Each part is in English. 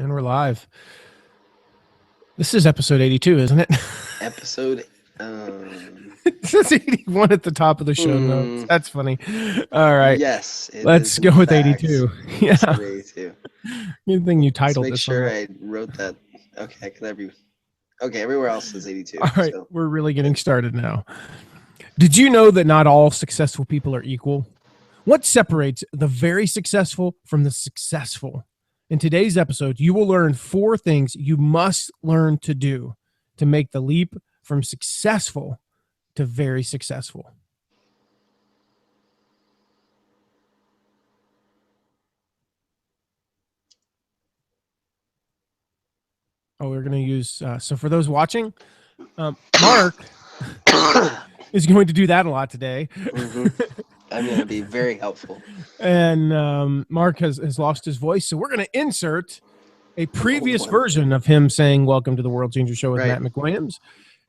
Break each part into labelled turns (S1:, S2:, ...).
S1: And we're live. This is episode 82, isn't it?
S2: Episode.
S1: It says 81 at the top of the show notes. That's funny. All right.
S2: Yes, it
S1: Let's
S2: is
S1: go
S2: in
S1: with
S2: fact
S1: 82. Yeah.
S2: episode 82.
S1: Good thing you
S2: Let's
S1: titled
S2: make
S1: this
S2: sure
S1: one.
S2: I wrote that. Okay, okay, everywhere else is 82.
S1: All right.
S2: So.
S1: We're really getting started now. Did you know that not all successful people are equal? What separates the very successful from the successful? In today's episode, you will learn 4 things you must learn to do to make the leap from successful to very successful. Oh, we're going to use, so for those watching, Mark is going to do that a lot today.
S2: I'm going to be very helpful.
S1: And Mark has lost his voice, so we're going to insert a previous version of him saying, "Welcome to the World Changer Show" with Matt McWilliams,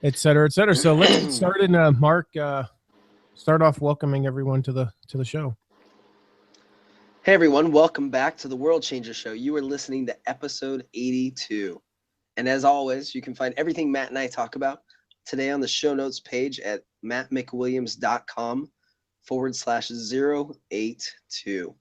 S1: et cetera, et cetera. So let's get started. Mark, start off welcoming everyone to the show.
S2: Hey everyone, welcome back to the World Changer Show. You are listening to episode 82. And as always, you can find everything Matt and I talk about today on the show notes page at mattmcwilliams.com/082.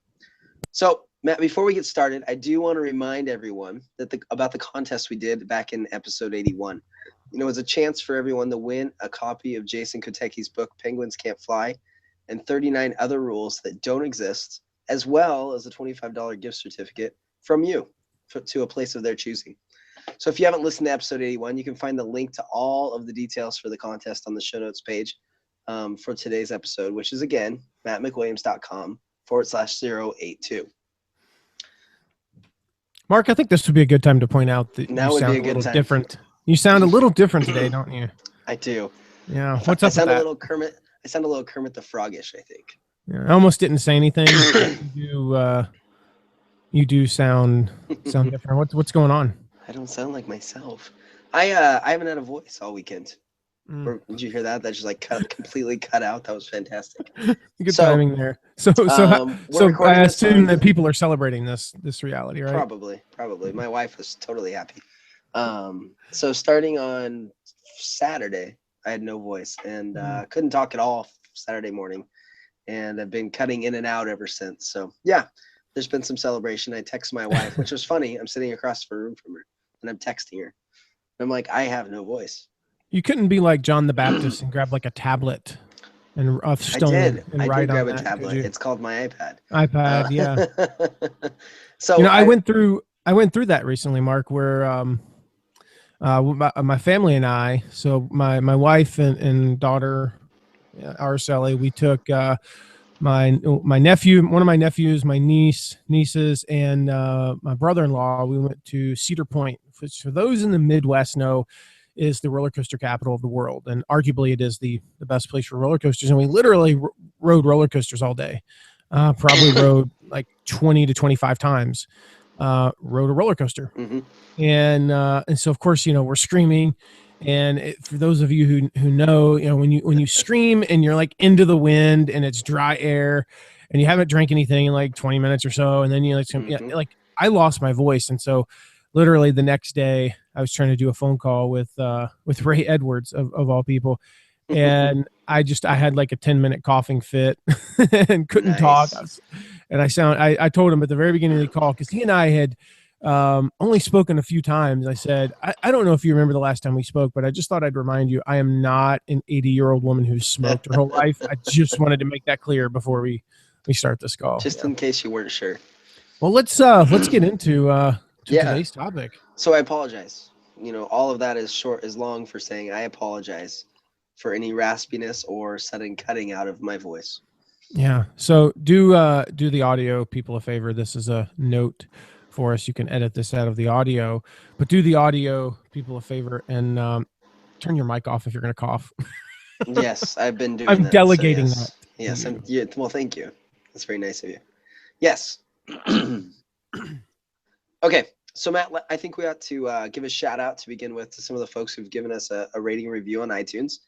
S2: So, Matt, before we get started, I do want to remind everyone that about the contest we did back in episode 81. You know, it was a chance for everyone to win a copy of Jason Koteki's book, Penguins Can't Fly, and 39 other rules that don't exist, as well as a $25 gift certificate from you to a place of their choosing. So if you haven't listened to episode 81, you can find the link to all of the details for the contest on the show notes page for today's episode, which is, again, mattmcwilliams.com/082.
S1: Mark, I think this would be a good time to point out that
S2: now
S1: you sound a little different. You sound a little different today, don't you?
S2: I do.
S1: Yeah. What's up with that?
S2: I sound a little Kermit the Froggish, I think.
S1: Yeah, I almost didn't say anything. You do sound different. What's going on?
S2: I don't sound like myself. I haven't had a voice all weekend. Did you hear that? That just like completely cut out. That was fantastic.
S1: Good timing there. So I assume that people are celebrating this reality, right?
S2: Probably. My wife was totally happy. So starting on Saturday, I had no voice and couldn't talk at all Saturday morning, and I've been cutting in and out ever since. So yeah, there's been some celebration. I text my wife, which was funny. I'm sitting across the room from her, and I'm texting her. I'm like, I have no voice.
S1: You couldn't be like John the Baptist and grab like a tablet and a stone.
S2: I did grab
S1: a
S2: tablet. It's called my iPad.
S1: Yeah.
S2: So
S1: I went through that recently, Mark, where my family and I, so my wife and daughter, Araceli, we took my nephew, one of my nephews, my nieces, and my brother-in-law. We went to Cedar Point, which for those in the Midwest know is the roller coaster capital of the world, and arguably it is the best place for roller coasters. And we literally rode roller coasters all day. Probably rode like 20 to 25 times. Rode a roller coaster, and so of course we're screaming. And for those of you who know, when you scream and you're like into the wind and it's dry air and you haven't drank anything in like 20 minutes or so, and then like I lost my voice, and so literally the next day I was trying to do a phone call with Ray Edwards of all people, and I had like a 10-minute coughing fit and couldn't talk. And I told him at the very beginning of the call, because he and I had only spoken a few times. I said, I don't know if you remember the last time we spoke, but I just thought I'd remind you, I am not an 80-year-old woman who's smoked her whole life. I just wanted to make that clear before we start this call.
S2: Just in case you weren't sure.
S1: Well, let's get into today's topic.
S2: So I apologize. All of that is long for saying I apologize for any raspiness or sudden cutting out of my voice.
S1: Yeah. So do the audio people a favor. This is a note for us. You can edit this out of the audio, but do the audio people a favor and turn your mic off if you're going to cough.
S2: Yes, I've been doing
S1: I'm
S2: that.
S1: delegating
S2: that. Yes. Well, thank you. That's very nice of you. Yes. Okay. So Matt, I think we ought to give a shout out to begin with to some of the folks who've given us a rating review on iTunes.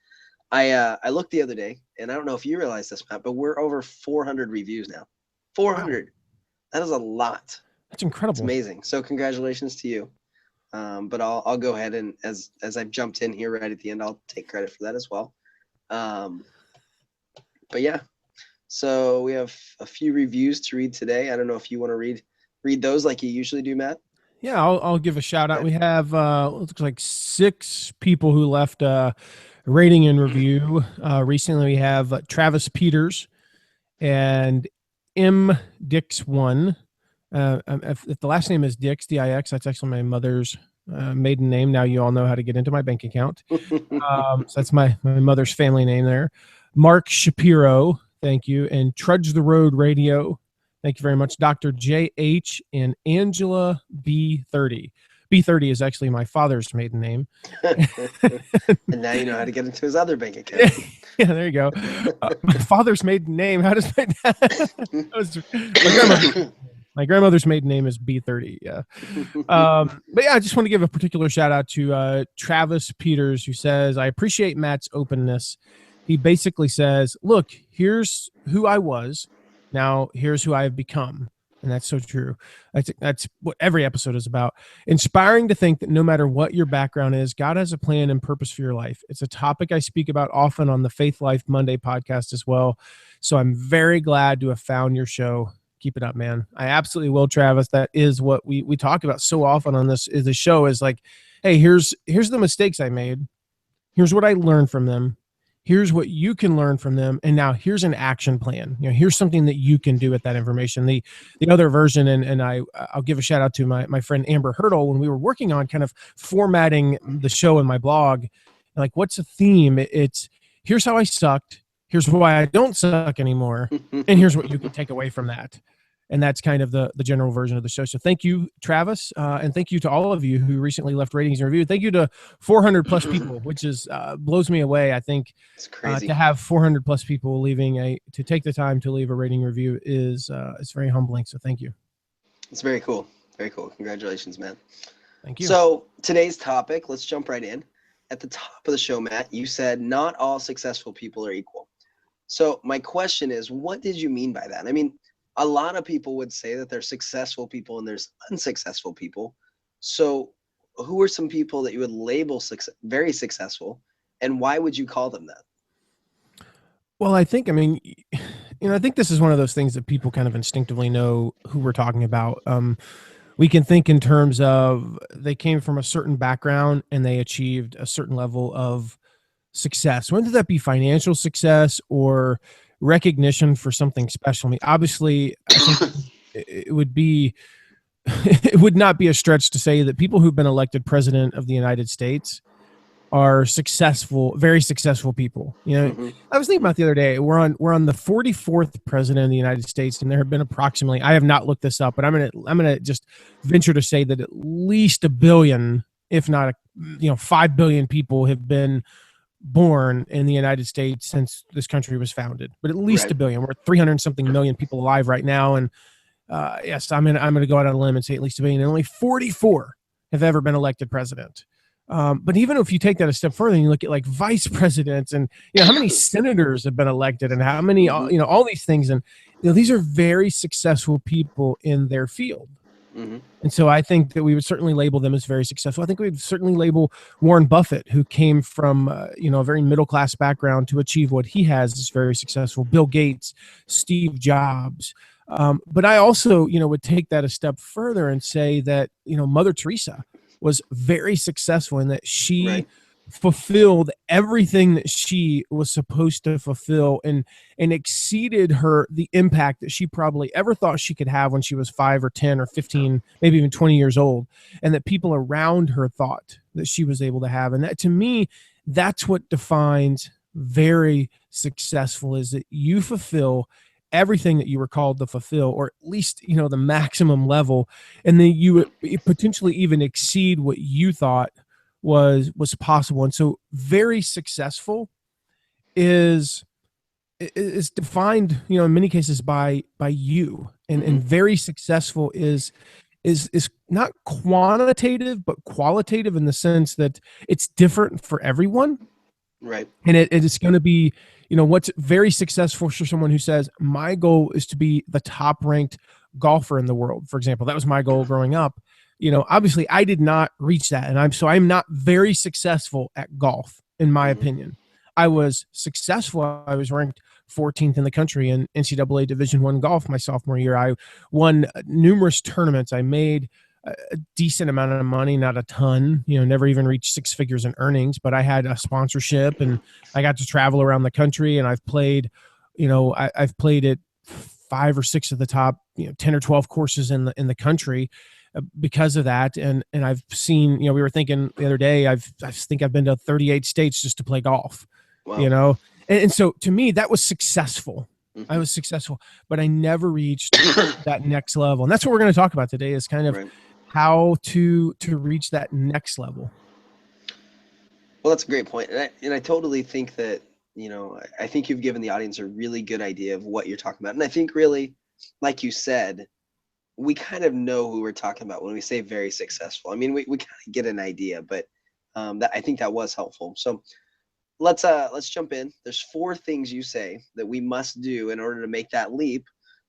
S2: I looked the other day, and I don't know if you realize this, Matt, but we're over 400 reviews now. 400. Wow. That is a lot.
S1: That's incredible.
S2: It's amazing. So congratulations to you. But I'll go ahead and as I've jumped in here right at the end, I'll take credit for that as well. But yeah, so we have a few reviews to read today. I don't know if you want to read those like you usually do, Matt.
S1: Yeah, I'll give a shout out. We have looks like 6 people who left a rating and review. Recently, we have Travis Peters and M Dix1. If the last name is Dix, D-I-X, that's actually my mother's maiden name. Now you all know how to get into my bank account. So that's my mother's family name there. Mark Shapiro, thank you. And Trudge the Road Radio, thank you very much. Dr. J.H. and Angela B30. B30 is actually my father's maiden name.
S2: And now you know how to get into his other bank account.
S1: Yeah, there you go. My father's maiden name. How does my grandmother's maiden name is B30. Yeah. But yeah, I just want to give a particular shout out to Travis Peters, who says, I appreciate Matt's openness. He basically says, look, here's who I was. Now here's who I have become. And that's so true. That's what every episode is about. Inspiring to think that no matter what your background is, God has a plan and purpose for your life. It's a topic I speak about often on the Faith Life Monday podcast as well. So I'm very glad to have found your show. Keep it up, man. I absolutely will, Travis. That is what we talk about so often on this is the show is like, hey, here's the mistakes I made. Here's what I learned from them. Here's what you can learn from them. And now here's an action plan. Here's something that you can do with that information. The other version, and I'll give a shout out to my friend Amber Hurdle when we were working on kind of formatting the show in my blog, like what's a theme? It's here's how I sucked. Here's why I don't suck anymore. And here's what you can take away from that. And that's kind of the general version of the show. So thank you, Travis. And thank you to all of you who recently left ratings and reviews. Thank you to 400 plus people, which is blows me away. I think
S2: it's crazy.
S1: To have 400 plus people to take the time to leave a rating review is very humbling. So thank you.
S2: It's very cool. Very cool. Congratulations, man.
S1: Thank you.
S2: So today's topic, let's jump right in. At the top of the show, Matt, you said not all successful people are equal. So my question is, what did you mean by that? I mean, a lot of people would say that there's successful people and there's unsuccessful people. So who are some people that you would label very successful, and why would you call them that?
S1: Well, I think this is one of those things that people kind of instinctively know who we're talking about. We can think in terms of they came from a certain background and they achieved a certain level of success, whether that be financial success or recognition for something special. I mean, obviously, I think it would not be a stretch to say that people who've been elected president of the United States are successful, very successful people. I was thinking about the other day, we're on the 44th president of the United States, and there have been approximately, I have not looked this up, but I'm gonna just venture to say that at least 1 billion, if not 5 billion people have been born in the United States since this country was founded, but at least 1 billion. We're 300 something million people alive right now. And yes, I'm going to go out on a limb and say at least 1 billion, and only 44 have ever been elected president. But even if you take that a step further and you look at like vice presidents and how many senators have been elected and how many, all these things. And these are very successful people in their field. Mm-hmm. And so I think that we would certainly label them as very successful. I think we'd certainly label Warren Buffett, who came from a very middle-class background to achieve what he has, is very successful. Bill Gates, Steve Jobs. But I also, would take that a step further and say that, Mother Teresa was very successful in that she fulfilled everything that she was supposed to fulfill and exceeded the impact that she probably ever thought she could have when she was 5 or 10 or 15, maybe even 20 years old, and that people around her thought that she was able to have. And that, to me, that's what defines very successful, is that you fulfill everything that you were called to fulfill, or at least, the maximum level. And then you would potentially even exceed what you thought was possible. And so very successful is defined, in many cases by you, and very successful is not quantitative, but qualitative, in the sense that it's different for everyone.
S2: Right.
S1: And it is going to be, what's very successful for someone who says, my goal is to be the top ranked golfer in the world, for example. That was my goal growing up. Obviously I did not reach that. And I'm not very successful at golf, in my opinion. I was successful. I was ranked 14th in the country in NCAA Division I golf my sophomore year. I won numerous tournaments. I made a decent amount of money, not a ton, never even reached six figures in earnings, but I had a sponsorship and I got to travel around the country, and I've played, I've played at 5 or 6 of the top, 10 or 12 courses in the country because of that. And I've seen, we were thinking the other day, I think I've been to 38 states just to play golf. Wow. And so to me, that was successful. I was successful, but I never reached that next level. And that's what we're going to talk about today, is kind of how to reach that next level.
S2: Well, that's a great point. And I totally think that, I think you've given the audience a really good idea of what you're talking about. And I think really, like you said, we kind of know who we're talking about when we say very successful. I mean, we kind of get an idea, but I think that was helpful. So let's jump in. There's 4 things you say that we must do in order to make that leap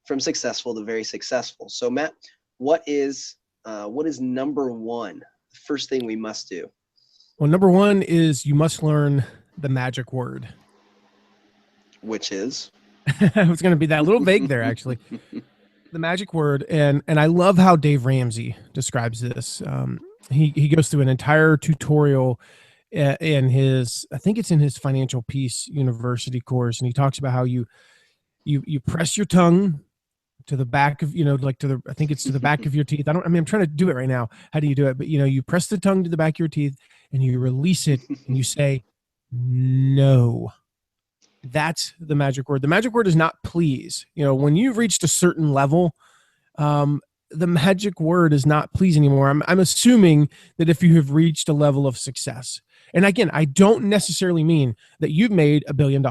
S2: from successful to very successful. So Matt, what is number 1? The first thing we must do?
S1: Well, number 1 is you must learn the magic word.
S2: Which is?
S1: It was going to be that little vague there, actually. The magic word. And I love how Dave Ramsey describes this. He goes through an entire tutorial in his, I think it's in his Financial Peace University course. And he talks about how you press your tongue to the back of, I think it's to the back of your teeth. I'm trying to do it right now. How do you do it? But you press the tongue to the back of your teeth and you release it and you say, no. That's the magic word. The magic word is not please. When you've reached a certain level, the magic word is not please anymore. I'm assuming that if you have reached a level of success, and again, I don't necessarily mean that you've made $1 billion,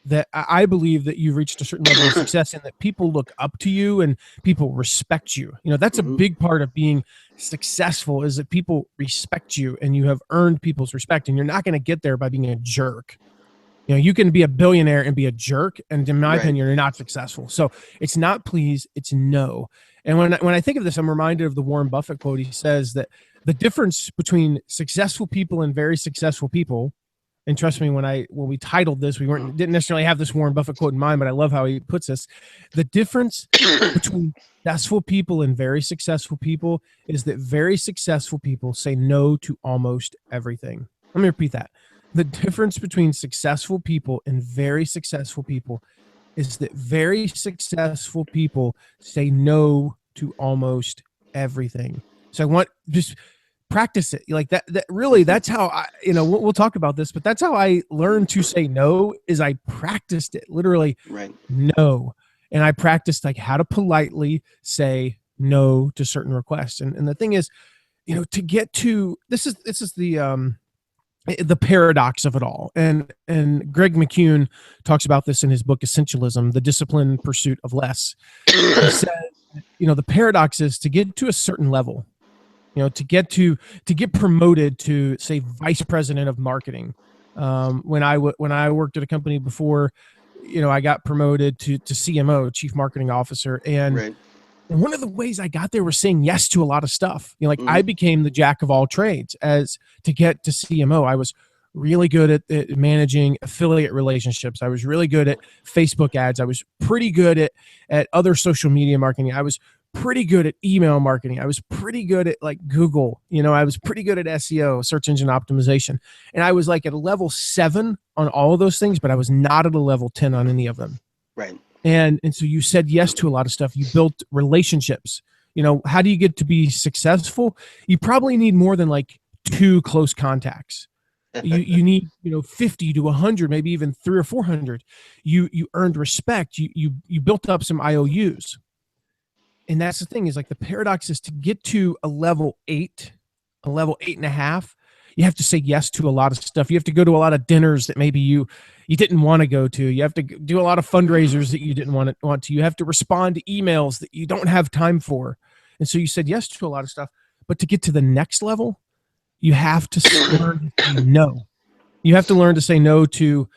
S1: that I believe that you've reached a certain level of success and that people look up to you and people respect you. That's a big part of being successful, is that people respect you and you have earned people's respect, and you're not going to get there by being a jerk. You can be a billionaire and be a jerk, and in my opinion, you're not successful. So it's not please, it's no. And when I think of this, I'm reminded of the Warren Buffett quote. He says that the difference between successful people and very successful people, and trust me, when we titled this, we didn't necessarily have this Warren Buffett quote in mind, but I love how he puts this. The difference between successful people and very successful people is that very successful people say no to almost everything. Let me repeat that. The difference between successful people and very successful people is that very successful people say no to almost everything. So I want just practice it like that. Really, that's how we'll talk about this, but that's how I learned to say no, is I practiced it literally. No. And I practiced like how to politely say no to certain requests. And the thing is, to get to, this is the paradox of it all. And Greg McKeown talks about this in his book, Essentialism, The Disciplined Pursuit of Less. He says, the paradox is to get to a certain level, to get promoted to, say, vice president of marketing. When I worked at a company before, I got promoted to CMO, Chief Marketing Officer. And one of the ways I got there was saying yes to a lot of stuff. I became the jack of all trades to get to CMO. I was really good at managing affiliate relationships. I was really good at Facebook ads. I was pretty good at other social media marketing. I was pretty good at email marketing. I was pretty good at Google. I was pretty good at SEO, search engine optimization. And I was at a level 7 on all of those things, but I was not at a level 10 on any of them.
S2: Right.
S1: And so you said yes to a lot of stuff. You built relationships. How do you get to be successful? You probably need more than 2 close contacts. You need 50 to 100, maybe even 300 or 400. You earned respect. You built up some IOUs. And that's the thing, is the paradox is to get to a level 8, a level 8.5. You have to say yes to a lot of stuff. You have to go to a lot of dinners that maybe you didn't want to go to. You have to do a lot of fundraisers that you didn't want to. You have to respond to emails that you don't have time for. And so you said yes to a lot of stuff. But to get to the next level, you have to learn to say no. You have to learn to say no to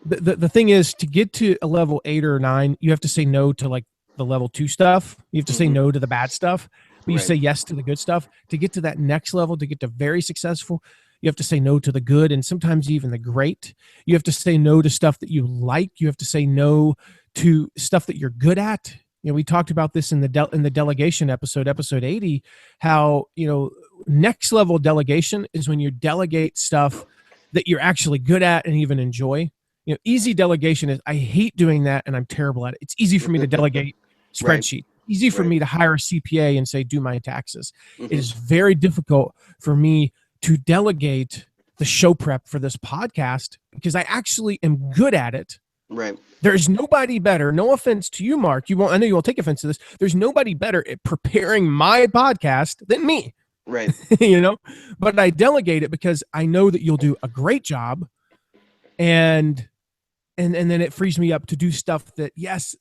S1: the thing is, to get to a level 8 or 9, you have to say no to the level 2 stuff. You have to say
S2: Mhm.
S1: no to the bad stuff, but you
S2: Right.
S1: say yes to the good stuff. To get to that next level, to get to very successful, you have to say no to the good and sometimes even the great. You have to say no to stuff that you like. You have to say no to stuff that you're good at. You know, we talked about this in the delegation episode 80, how, you know, next level delegation is when you delegate stuff that you're actually good at and even enjoy. You know, easy delegation is, I hate doing that and I'm terrible at it. It's easy for me to delegate
S2: Right.
S1: spreadsheet. Easy for
S2: Right.
S1: me to hire a CPA and say, do my taxes. It
S2: Mhm.
S1: is very difficult for me to delegate the show prep for this podcast because I actually am good at it.
S2: Right.
S1: There's nobody better. No offense to you, Mark. You won't. I know you won't take offense to this. There's nobody better at preparing my podcast than me.
S2: Right.
S1: You know, but I delegate it because I know that you'll do a great job, and then it frees me up to do stuff that, yes,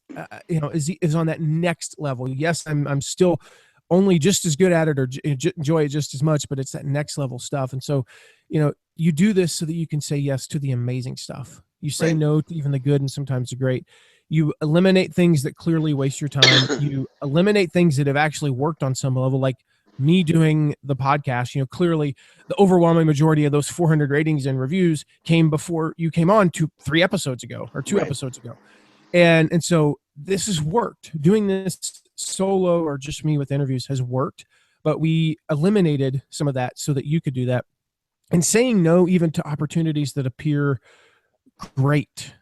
S1: you know, is on that next level. Yes, I'm still only just as good at it or enjoy it just as much, but it's that next level stuff. And so, you know, you do this so that you can say yes to the amazing stuff. You say
S2: Right.
S1: no to even the good and sometimes the great. You eliminate things that clearly waste your time. You eliminate things that have actually worked on some level, like me doing the podcast. You know, clearly the overwhelming majority of those 400 ratings and reviews came before you came on 3 episodes ago or 2
S2: Right.
S1: episodes ago. And so this has worked. Doing this solo or just me with interviews has worked, but we eliminated some of that so that you could do that. And saying no even to opportunities that appear great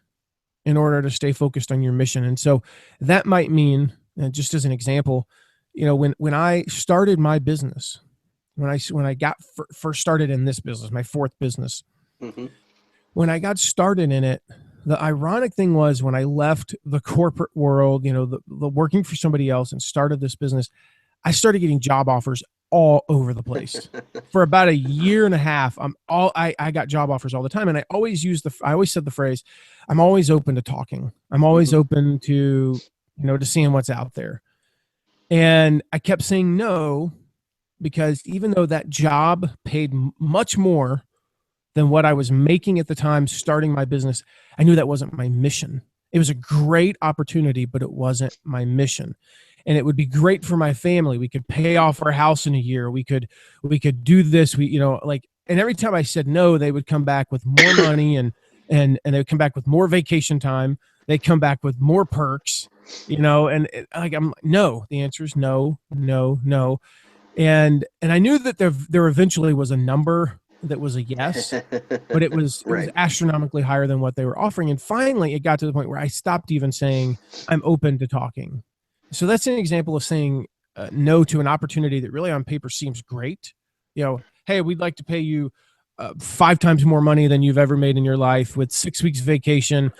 S1: in order to stay focused on your mission. And so that might mean, just as an example, you know, when I started my business, when I got first started in this business, my fourth business,
S2: Mhm.
S1: when I got started in it, the ironic thing was when I left the corporate world, you know, the working for somebody else and started this business, I started getting job offers all over the place. For about a year and a half, I got job offers all the time. And I always said the phrase, I'm always open to talking. I'm always
S2: Mhm.
S1: open to, you know, to seeing what's out there. And I kept saying no because even though that job paid much more than what I was making at the time starting my business, I knew that wasn't my mission. It was a great opportunity, but it wasn't my mission. And it would be great for my family. We could pay off our house in a year. We could do this. We, you know, like, and every time I said no, they would come back with more money and they would come back with more vacation time. They come back with more perks, you know, and like, I'm no, the answer is no, no, no. And I knew that there eventually was a number that was a yes, but it was
S2: Right.
S1: astronomically higher than what they were offering. And finally, it got to the point where I stopped even saying I'm open to talking. So that's an example of saying no to an opportunity that really on paper seems great. You know, hey, we'd like to pay you 5 times more money than you've ever made in your life with 6 weeks vacation,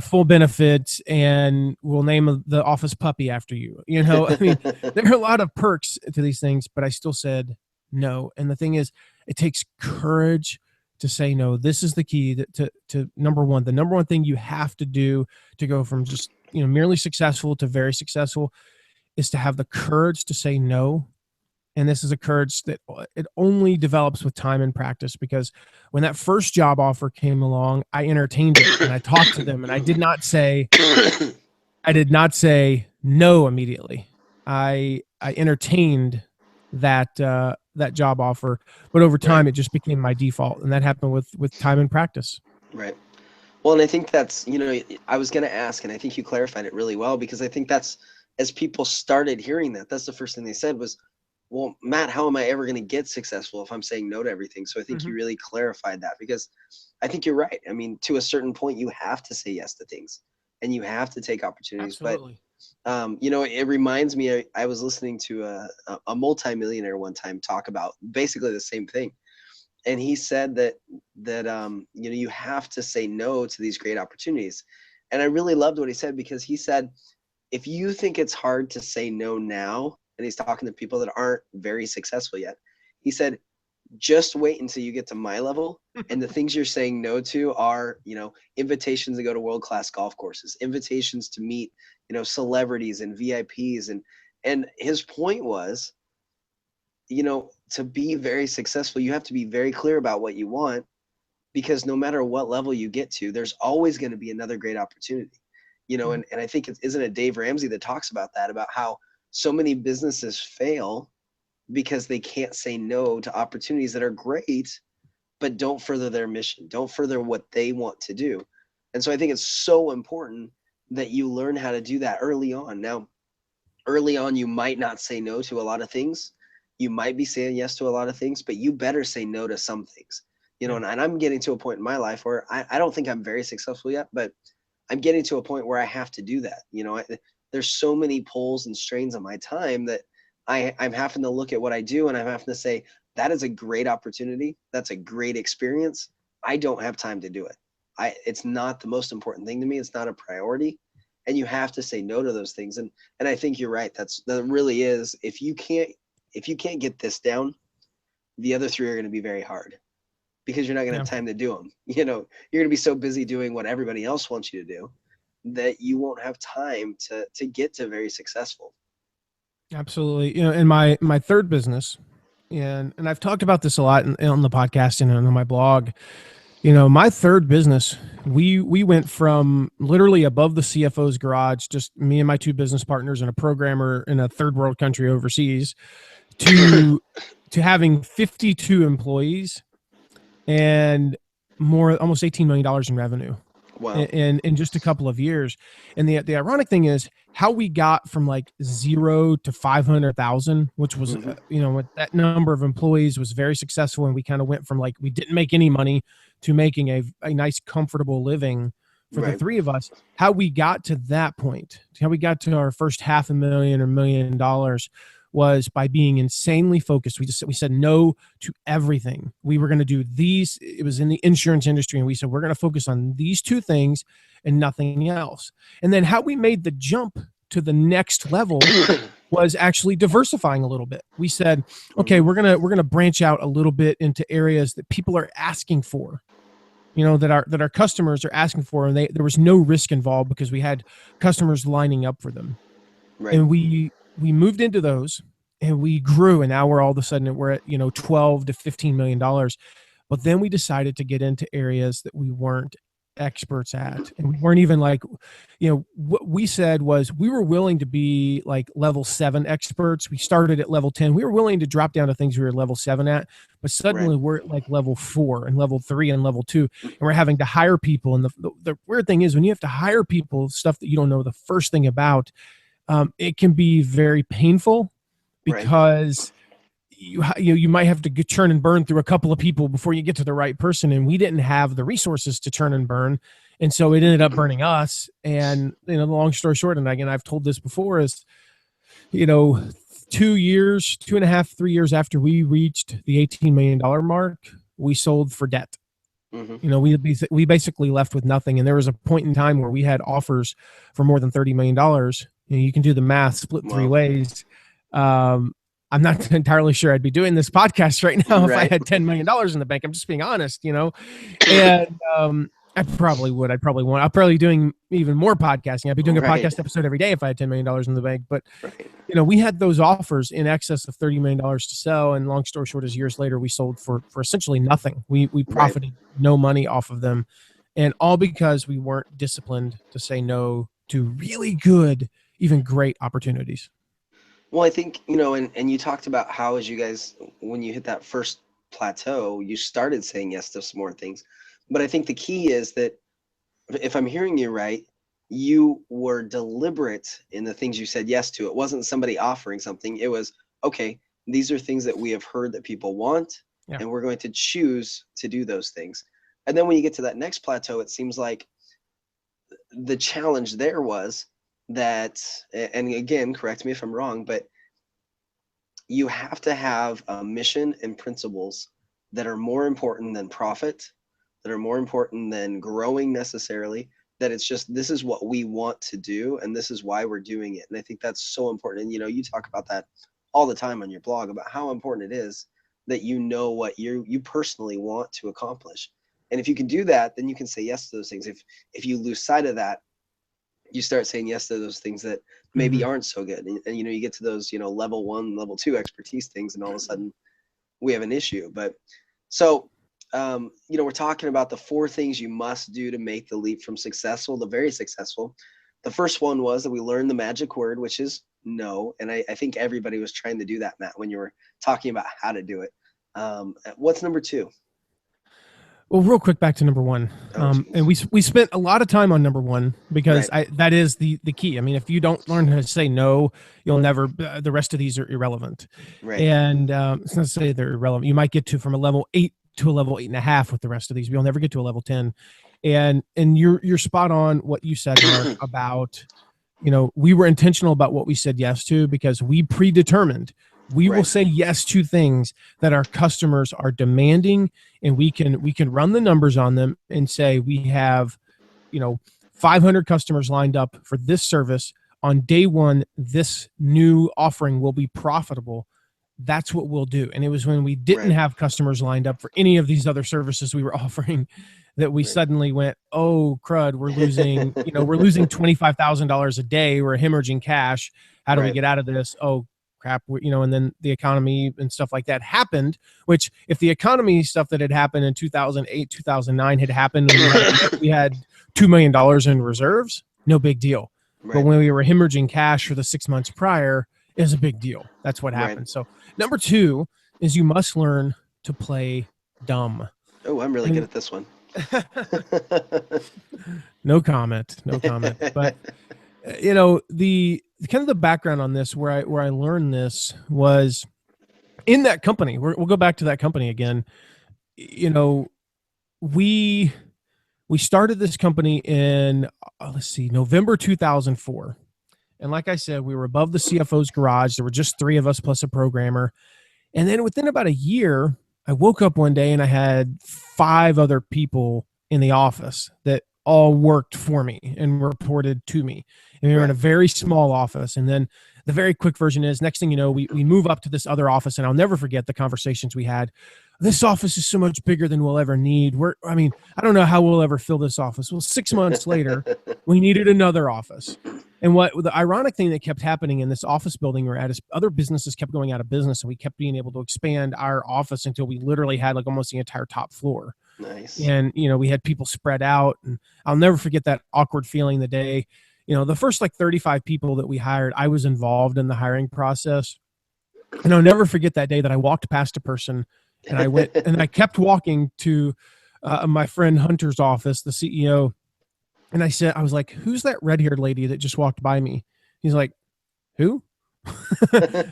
S1: full benefits, and we'll name the office puppy after you. You know, I mean, there are a lot of perks to these things, but I still said no. And the thing is, it takes courage to say no. This is the key to number one. The number one thing you have to do to go from just, you know, merely successful to very successful is to have the courage to say no. And this is a courage that it only develops with time and practice, because when that first job offer came along, I entertained it and I talked to them and I did not say no immediately. I entertained that job offer, but over
S2: Right.
S1: time it just became my default, and that happened with time and practice.
S2: Right. Well, and I think that's, you know, I was going to ask, and I think you clarified it really well, because I think that's, as people started hearing that, that's the first thing they said was, well, Matt, how am I ever going to get successful if I'm saying no to everything? So I think you
S1: Mhm.
S2: really clarified that, because I think you're right. I mean, to a certain point, you have to say yes to things and you have to take opportunities. But,
S1: Absolutely.
S2: you know, it reminds me, I was listening to a multimillionaire one time talk about basically the same thing. And he said that you know, you have to say no to these great opportunities. And I really loved what he said, because he said, if you think it's hard to say no now, and he's talking to people that aren't very successful yet, he said, just wait until you get to my level. And the things you're saying no to are, you know, invitations to go to world-class golf courses, invitations to meet, you know, celebrities and VIPs. And his point was, you know, to be very successful, you have to be very clear about what you want, because no matter what level you get to, there's always going to be another great opportunity. And I think isn't it Dave Ramsey that talks about that, about how so many businesses fail because they can't say no to opportunities that are great, but don't further their mission, don't further what they want to do. And so I think it's so important that you learn how to do that early on. Now, early on, you might not say no to a lot of things. You might be saying yes to a lot of things, but you better say no to some things. And I'm getting to a point in my life where I don't think I'm very successful yet, but I'm getting to a point where I have to do that. There's so many pulls and strains on my time that I'm having to look at what I do, and I'm having to say, that is a great opportunity. That's a great experience. I don't have time to do it. It's not the most important thing to me. It's not a priority. And you have to say no to those things. And I think you're right. That really is, if you can't get this down, the other three are going to be very hard, because you're not going to have time to do them. You're going to be so busy doing what everybody else wants you to do that you won't have time to get to very successful.
S1: Absolutely. In my third business, and I've talked about this a lot on the podcast and on my blog. My third business, we went from literally above the CFO's garage, just me and my two business partners and a programmer in a third world country overseas, to having 52 employees and almost $18 million in revenue.
S2: Wow.
S1: In just a couple of years. And the ironic thing is how we got from like 0 to 500,000, which was, with that number of employees, was very successful. And we kind of went from like, we didn't make any money to making a nice, comfortable living for the three of us. How we got to that point, how we got to our first $500,000 or $1 million, was by being insanely focused. We said no to everything. We were going to do these. It was in the insurance industry. And we said, we're going to focus on these two things and nothing else. And then how we made the jump to the next level was actually diversifying a little bit. We said, okay, we're going to branch out a little bit into areas that people are asking for, that our customers are asking for. And there was no risk involved because we had customers lining up for them. Right. And we moved into those and we grew, and now we're all of a sudden we're at, $12 to $15 million. But then we decided to get into areas that we weren't experts at. And we weren't even like, what we said was we were willing to be like level 7 experts. We started at level 10. We were willing to drop down to things we were level 7 at, but suddenly we're at like level 4 and level 3 and level 2, and we're having to hire people. And the weird thing is when you have to hire people, stuff that you don't know the first thing about, it can be very painful because you might have to churn and burn through a couple of people before you get to the right person. And we didn't have the resources to churn and burn. And so it ended up burning us. And, the long story short, and again, I've told this before, is, 2.5, 3 years after we reached the $18 million mark, we sold for debt. We basically left with nothing. And there was a point in time where we had offers for more than $30 million. You can do the math, split 3 ways. I'm not entirely sure I'd be doing this podcast right now if I had $10 million in the bank. I'm just being honest, and I probably would. I'd probably be doing even more podcasting. I'd be doing a podcast episode every day if I had $10 million in the bank. But, we had those offers in excess of $30 million to sell. And long story short is years later, we sold for essentially nothing. We profited no money off of them. And all because we weren't disciplined to say no to really good, even great opportunities.
S2: Well, I think, and you talked about how, as you guys, when you hit that first plateau, you started saying yes to some more things. But I think the key is that, if I'm hearing you right, you were deliberate in the things you said yes to. It wasn't somebody offering something. It was, okay, these are things that we have heard that people want, and we're going to choose to do those things. And then when you get to that next plateau, it seems like the challenge there was that, and again, correct me if I'm wrong, but you have to have a mission and principles that are more important than profit, that are more important than growing necessarily, that it's just, this is what we want to do and this is why we're doing it. And I think that's so important. And you talk about that all the time on your blog, about how important it is that what you personally want to accomplish. And if you can do that, then you can say yes to those things. If you lose sight of that, you start saying yes to those things that maybe aren't so good. And you get to those, level 1, level 2 expertise things, and all of a sudden we have an issue. But so, we're talking about the 4 things you must do to make the leap from successful to very successful. The first one was that we learned the magic word, which is no. And I think everybody was trying to do that, Matt, when you were talking about how to do it. What's number 2?
S1: Well, real quick, back to number 1. And we spent a lot of time on number 1 because that is the key. I mean, if you don't learn how to say no, you'll never, the rest of these are irrelevant.
S2: Right.
S1: And it's not to say they're irrelevant. You might get to from a level 8 to a level 8.5 with the rest of these, but you'll never get to a level 10. And you're spot on what you said, Mark, about, we were intentional about what we said yes to because we predetermined. We will say yes to things that our customers are demanding, and we can run the numbers on them and say we have, 500 customers lined up for this service. On day 1, this new offering will be profitable. That's what we'll do. And it was when we didn't have customers lined up for any of these other services we were offering that we suddenly went, oh crud, we're losing, we're losing $25,000 a day. We're hemorrhaging cash. How do we get out of this? Oh crap, and then the economy and stuff like that happened, which if the economy stuff that had happened in 2008, 2009 had happened, we had $2 million in reserves, no big deal. But when we were hemorrhaging cash for the 6 months prior, it was a big deal. That's what happened. So number 2 is you must learn to play dumb.
S2: Oh, I'm really good at this one.
S1: No comment. But the kind of the background on this, where I learned this was in that company. We'll go back to that company again. We started this company in November 2004, and like I said, we were above the CFO's garage. There were just 3 of us plus a programmer, and then within about a year, I woke up one day and I had 5 other people in the office that all worked for me and reported to me. And we were in a very small office. And then the very quick version is, next thing you know, we move up to this other office, and I'll never forget the conversations we had. This office is so much bigger than we'll ever need. I don't know how we'll ever fill this office. Well, 6 months later, we needed another office. And the ironic thing that kept happening in this office building we're at is other businesses kept going out of business, and we kept being able to expand our office until we literally had like almost the entire top floor.
S2: Nice.
S1: And, we had people spread out, and I'll never forget that awkward feeling the day, the first 35 people that we hired, I was involved in the hiring process. And I'll never forget that day that I walked past a person, and I went and I kept walking to my friend Hunter's office, the CEO. And I was like, who's that red-haired lady that just walked by me? He's like, who?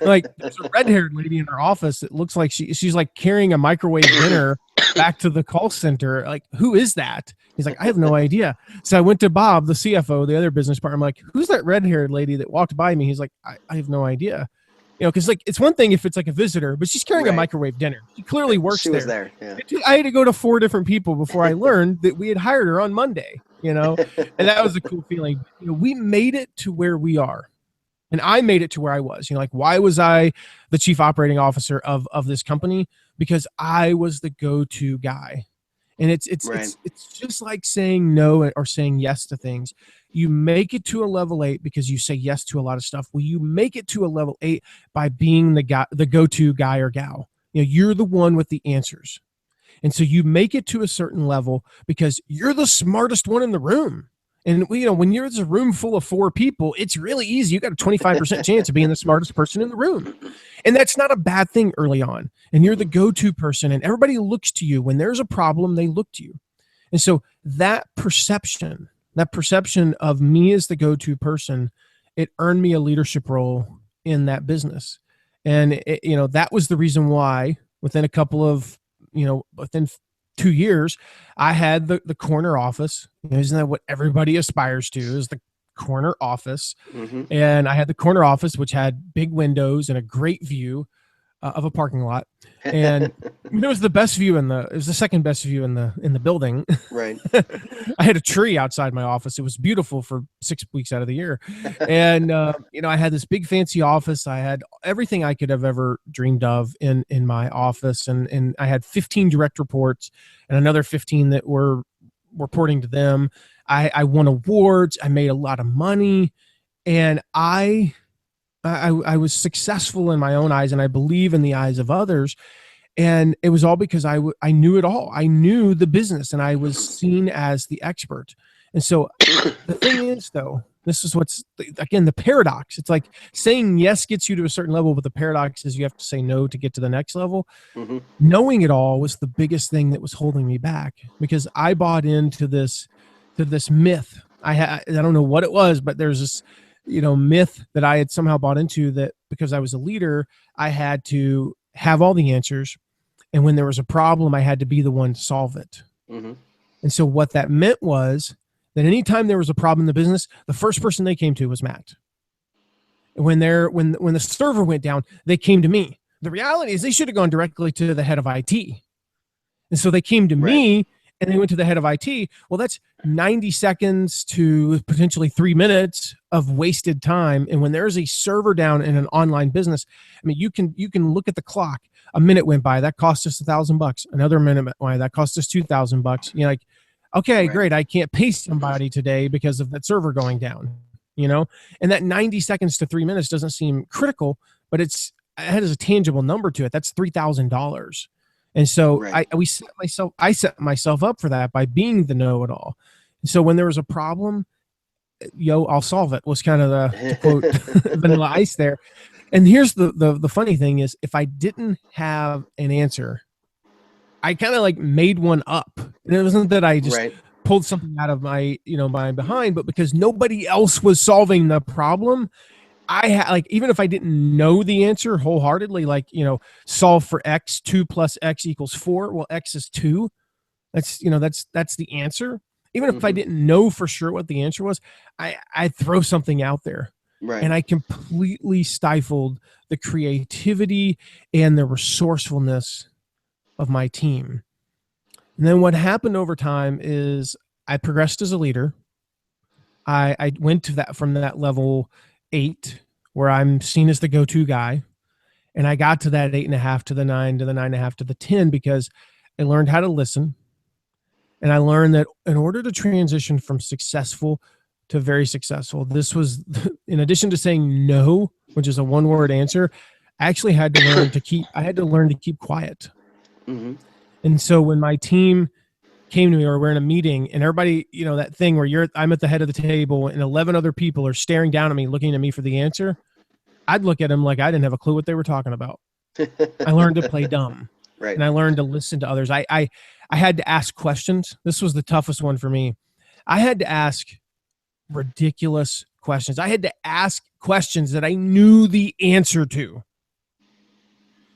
S1: Like, there's a red-haired lady in our office. It looks like she's like carrying a microwave dinner back to the call center. Like, who is that? He's like, I have no idea. So I went to Bob, the CFO, the other business partner. I'm like, who's that red-haired lady that walked by me? He's like, I have no idea. Because it's one thing if it's like a visitor, but she's carrying a microwave dinner. She clearly works there. She was there. Yeah. I had to go to 4 different people before I learned that we had hired her on Monday. And that was a cool feeling. We made it to where we are. And I made it to where I was. Why was I the chief operating officer of this company? Because I was the go-to guy. And it's just like saying no or saying yes to things. You make it to a level 8 because you say yes to a lot of stuff. Well, you make it to a level 8 by being the go-to guy or gal. You're the one with the answers. And so you make it to a certain level because you're the smartest one in the room. And when you're in a room full of 4 people, it's really easy. You got a 25% chance of being the smartest person in the room. And that's not a bad thing early on. And you're the go-to person, and everybody looks to you. When there's a problem, they look to you. And so that perception of me as the go-to person, it earned me a leadership role in that business. And that was the reason why within 2 years, I had the corner office. Isn't that what everybody aspires to, is the corner office? Mm-hmm. And I had the corner office, which had big windows and a great view of a parking lot. And it was the best view it was the second best view in the building.
S2: Right.
S1: I had a tree outside my office. It was beautiful for 6 weeks out of the year. And, I had this big fancy office. I had everything I could have ever dreamed of in my office. And I had 15 direct reports and another 15 that were reporting to them. I won awards. I made a lot of money, and I was successful in my own eyes, and I believe in the eyes of others. And it was all because I knew it all. I knew the business, and I was seen as the expert. And so the thing is, though, this is what's, again, the paradox. It's like saying yes gets you to a certain level, but the paradox is you have to say no to get to the next level.
S2: Mm-hmm.
S1: Knowing it all was the biggest thing that was holding me back, because I bought into this myth. I don't know what it was, but there's this, myth that I had somehow bought into, that because I was a leader, I had to have all the answers. And when there was a problem, I had to be the one to solve it.
S2: Mm-hmm.
S1: And so what that meant was that anytime there was a problem in the business, the first person they came to was Matt. And when the server went down, they came to me. The reality is they should have gone directly to the head of IT. And so they came to me, and they went to the head of IT. Well, that's 90 seconds to potentially 3 minutes of wasted time. And when there's a server down in an online business, I mean, you can look at the clock. A minute went by, that cost us $1,000. Another minute went by, that cost us $2,000. You're like, okay, great. I can't pay somebody today because of that server going down, and that 90 seconds to 3 minutes doesn't seem critical, but it has a tangible number to it. That's $3,000. And so I set myself up for that by being the know-it-all. And so when there was a problem, I'll solve it, was kind of the quote Vanilla Ice there. And here's the funny thing is, if I didn't have an answer, I kind of like made one up. And it wasn't that I just pulled something out of my, my behind, but because nobody else was solving the problem, I had, like, even if I didn't know the answer wholeheartedly, like, solve for X, 2 plus X equals 4. Well, X is 2. That's the answer. Even if I didn't know for sure what the answer was, I'd throw something out there. Right. And I completely stifled the creativity and the resourcefulness of my team. And then what happened over time is I progressed as a leader. I went to that, from that level 8, where I'm seen as the go-to guy. And I got to that 8.5 to the 9 to the 9.5 to the 10, because I learned how to listen. And I learned that in order to transition from successful to very successful, this was, in addition to saying no, which is a one-word answer, I actually had to learn to keep quiet. Mm-hmm. And so when my team came to me, or we're in a meeting and everybody, that thing where I'm at the head of the table and 11 other people are staring down at me, looking at me for the answer, I'd look at them like I didn't have a clue what they were talking about. I learned to play dumb. Right. And I learned to listen to others. I had to ask questions. This was the toughest one for me. I had to ask ridiculous questions. I had to ask questions that I knew the answer to,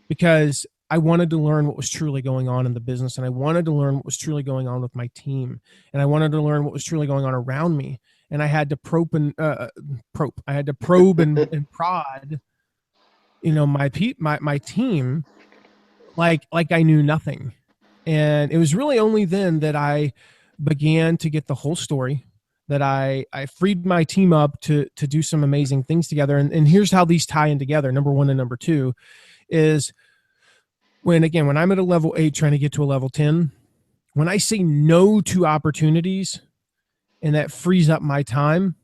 S1: because I wanted to learn what was truly going on in the business, and I wanted to learn what was truly going on with my team, and I wanted to learn what was truly going on around me. And I had to probe and prod, my team, like I knew nothing. And it was really only then that I began to get the whole story, that I freed my team up to do some amazing things together. And here's how these tie in together. Number 1 and number 2 is when I'm at a level 8 trying to get to a level 10, when I say no to opportunities and that frees up my time,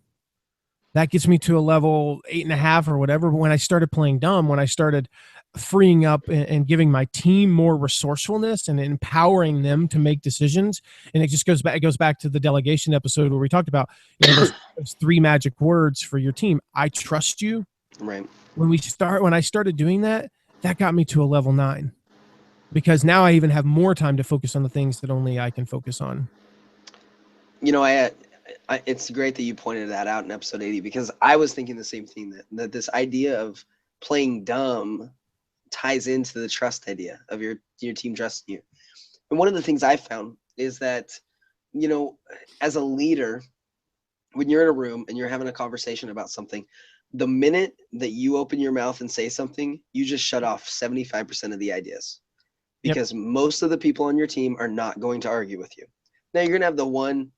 S1: that gets me to a level 8.5 or whatever. But when I started playing dumb, when I started freeing up and giving my team more resourcefulness and empowering them to make decisions, and it goes back to the delegation episode where we talked about those 3 magic words for your team. I trust you.
S2: Right. When
S1: I started doing that, that got me to a level 9, because now I even have more time to focus on the things that only I can focus on.
S2: It's great that you pointed that out in episode 80, because I was thinking the same thing, that this idea of playing dumb ties into the trust idea of your team trusting you. And one of the things I found is that, as a leader, when you're in a room and you're having a conversation about something, the minute that you open your mouth and say something, you just shut off 75% of the ideas, because most of the people on your team are not going to argue with you. Now you're going to have the one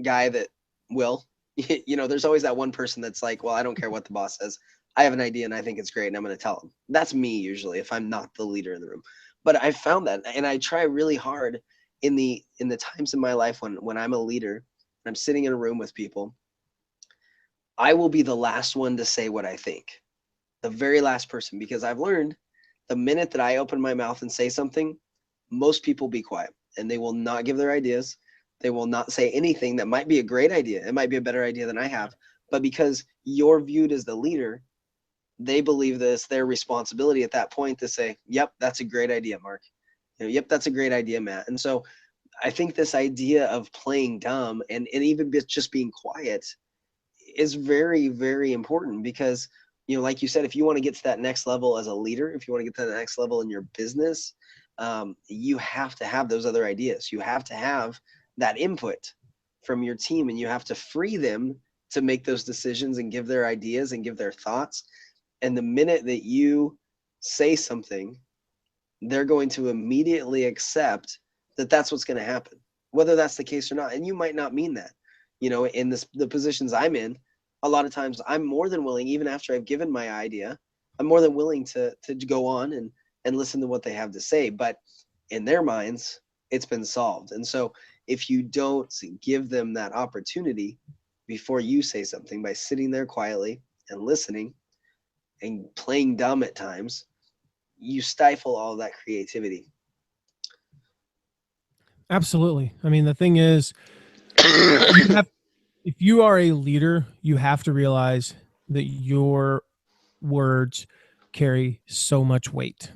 S2: guy that will, there's always that one person that's like, well, I don't care what the boss says. I have an idea and I think it's great and I'm going to tell him. That's me usually, if I'm not the leader in the room. But I found that, and I try really hard in the times in my life when I'm a leader and I'm sitting in a room with people, I will be the last one to say what I think, the very last person, because I've learned the minute that I open my mouth and say something, most people be quiet and they will not give their ideas. They will not say anything that might be a great idea. It might be a better idea than I have, but because you're viewed as the leader, they believe that it's their responsibility at that point to say, yep, that's a great idea, Mark. Yep, that's a great idea, Matt. And so I think this idea of playing dumb and even just being quiet is very, very important because, like you said, if you want to get to that next level as a leader, if you want to get to the next level in your business, you have to have those other ideas. You have to have that input from your team, and you have to free them to make those decisions and give their ideas and give their thoughts. And the minute that you say something, they're going to immediately accept that that's what's going to happen, whether that's the case or not. And you might not mean that. In the positions I'm in, a lot of times I'm more than willing, even after I've given my idea, I'm more than willing to go on and listen to what they have to say. But in their minds, it's been solved. And so if you don't give them that opportunity before you say something, by sitting there quietly and listening and playing dumb at times, you stifle all of that creativity.
S1: Absolutely. I mean, the thing is, if you are a leader, you have to realize that your words carry so much weight.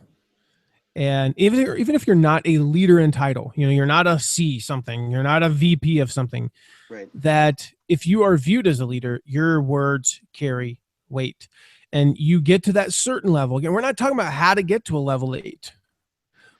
S1: And even if you're not a leader in title, you're not a C something, you're not a VP of something,
S2: right,
S1: that if you are viewed as a leader, your words carry weight. And you get to that certain level. Again, we're not talking about how to get to a level 8.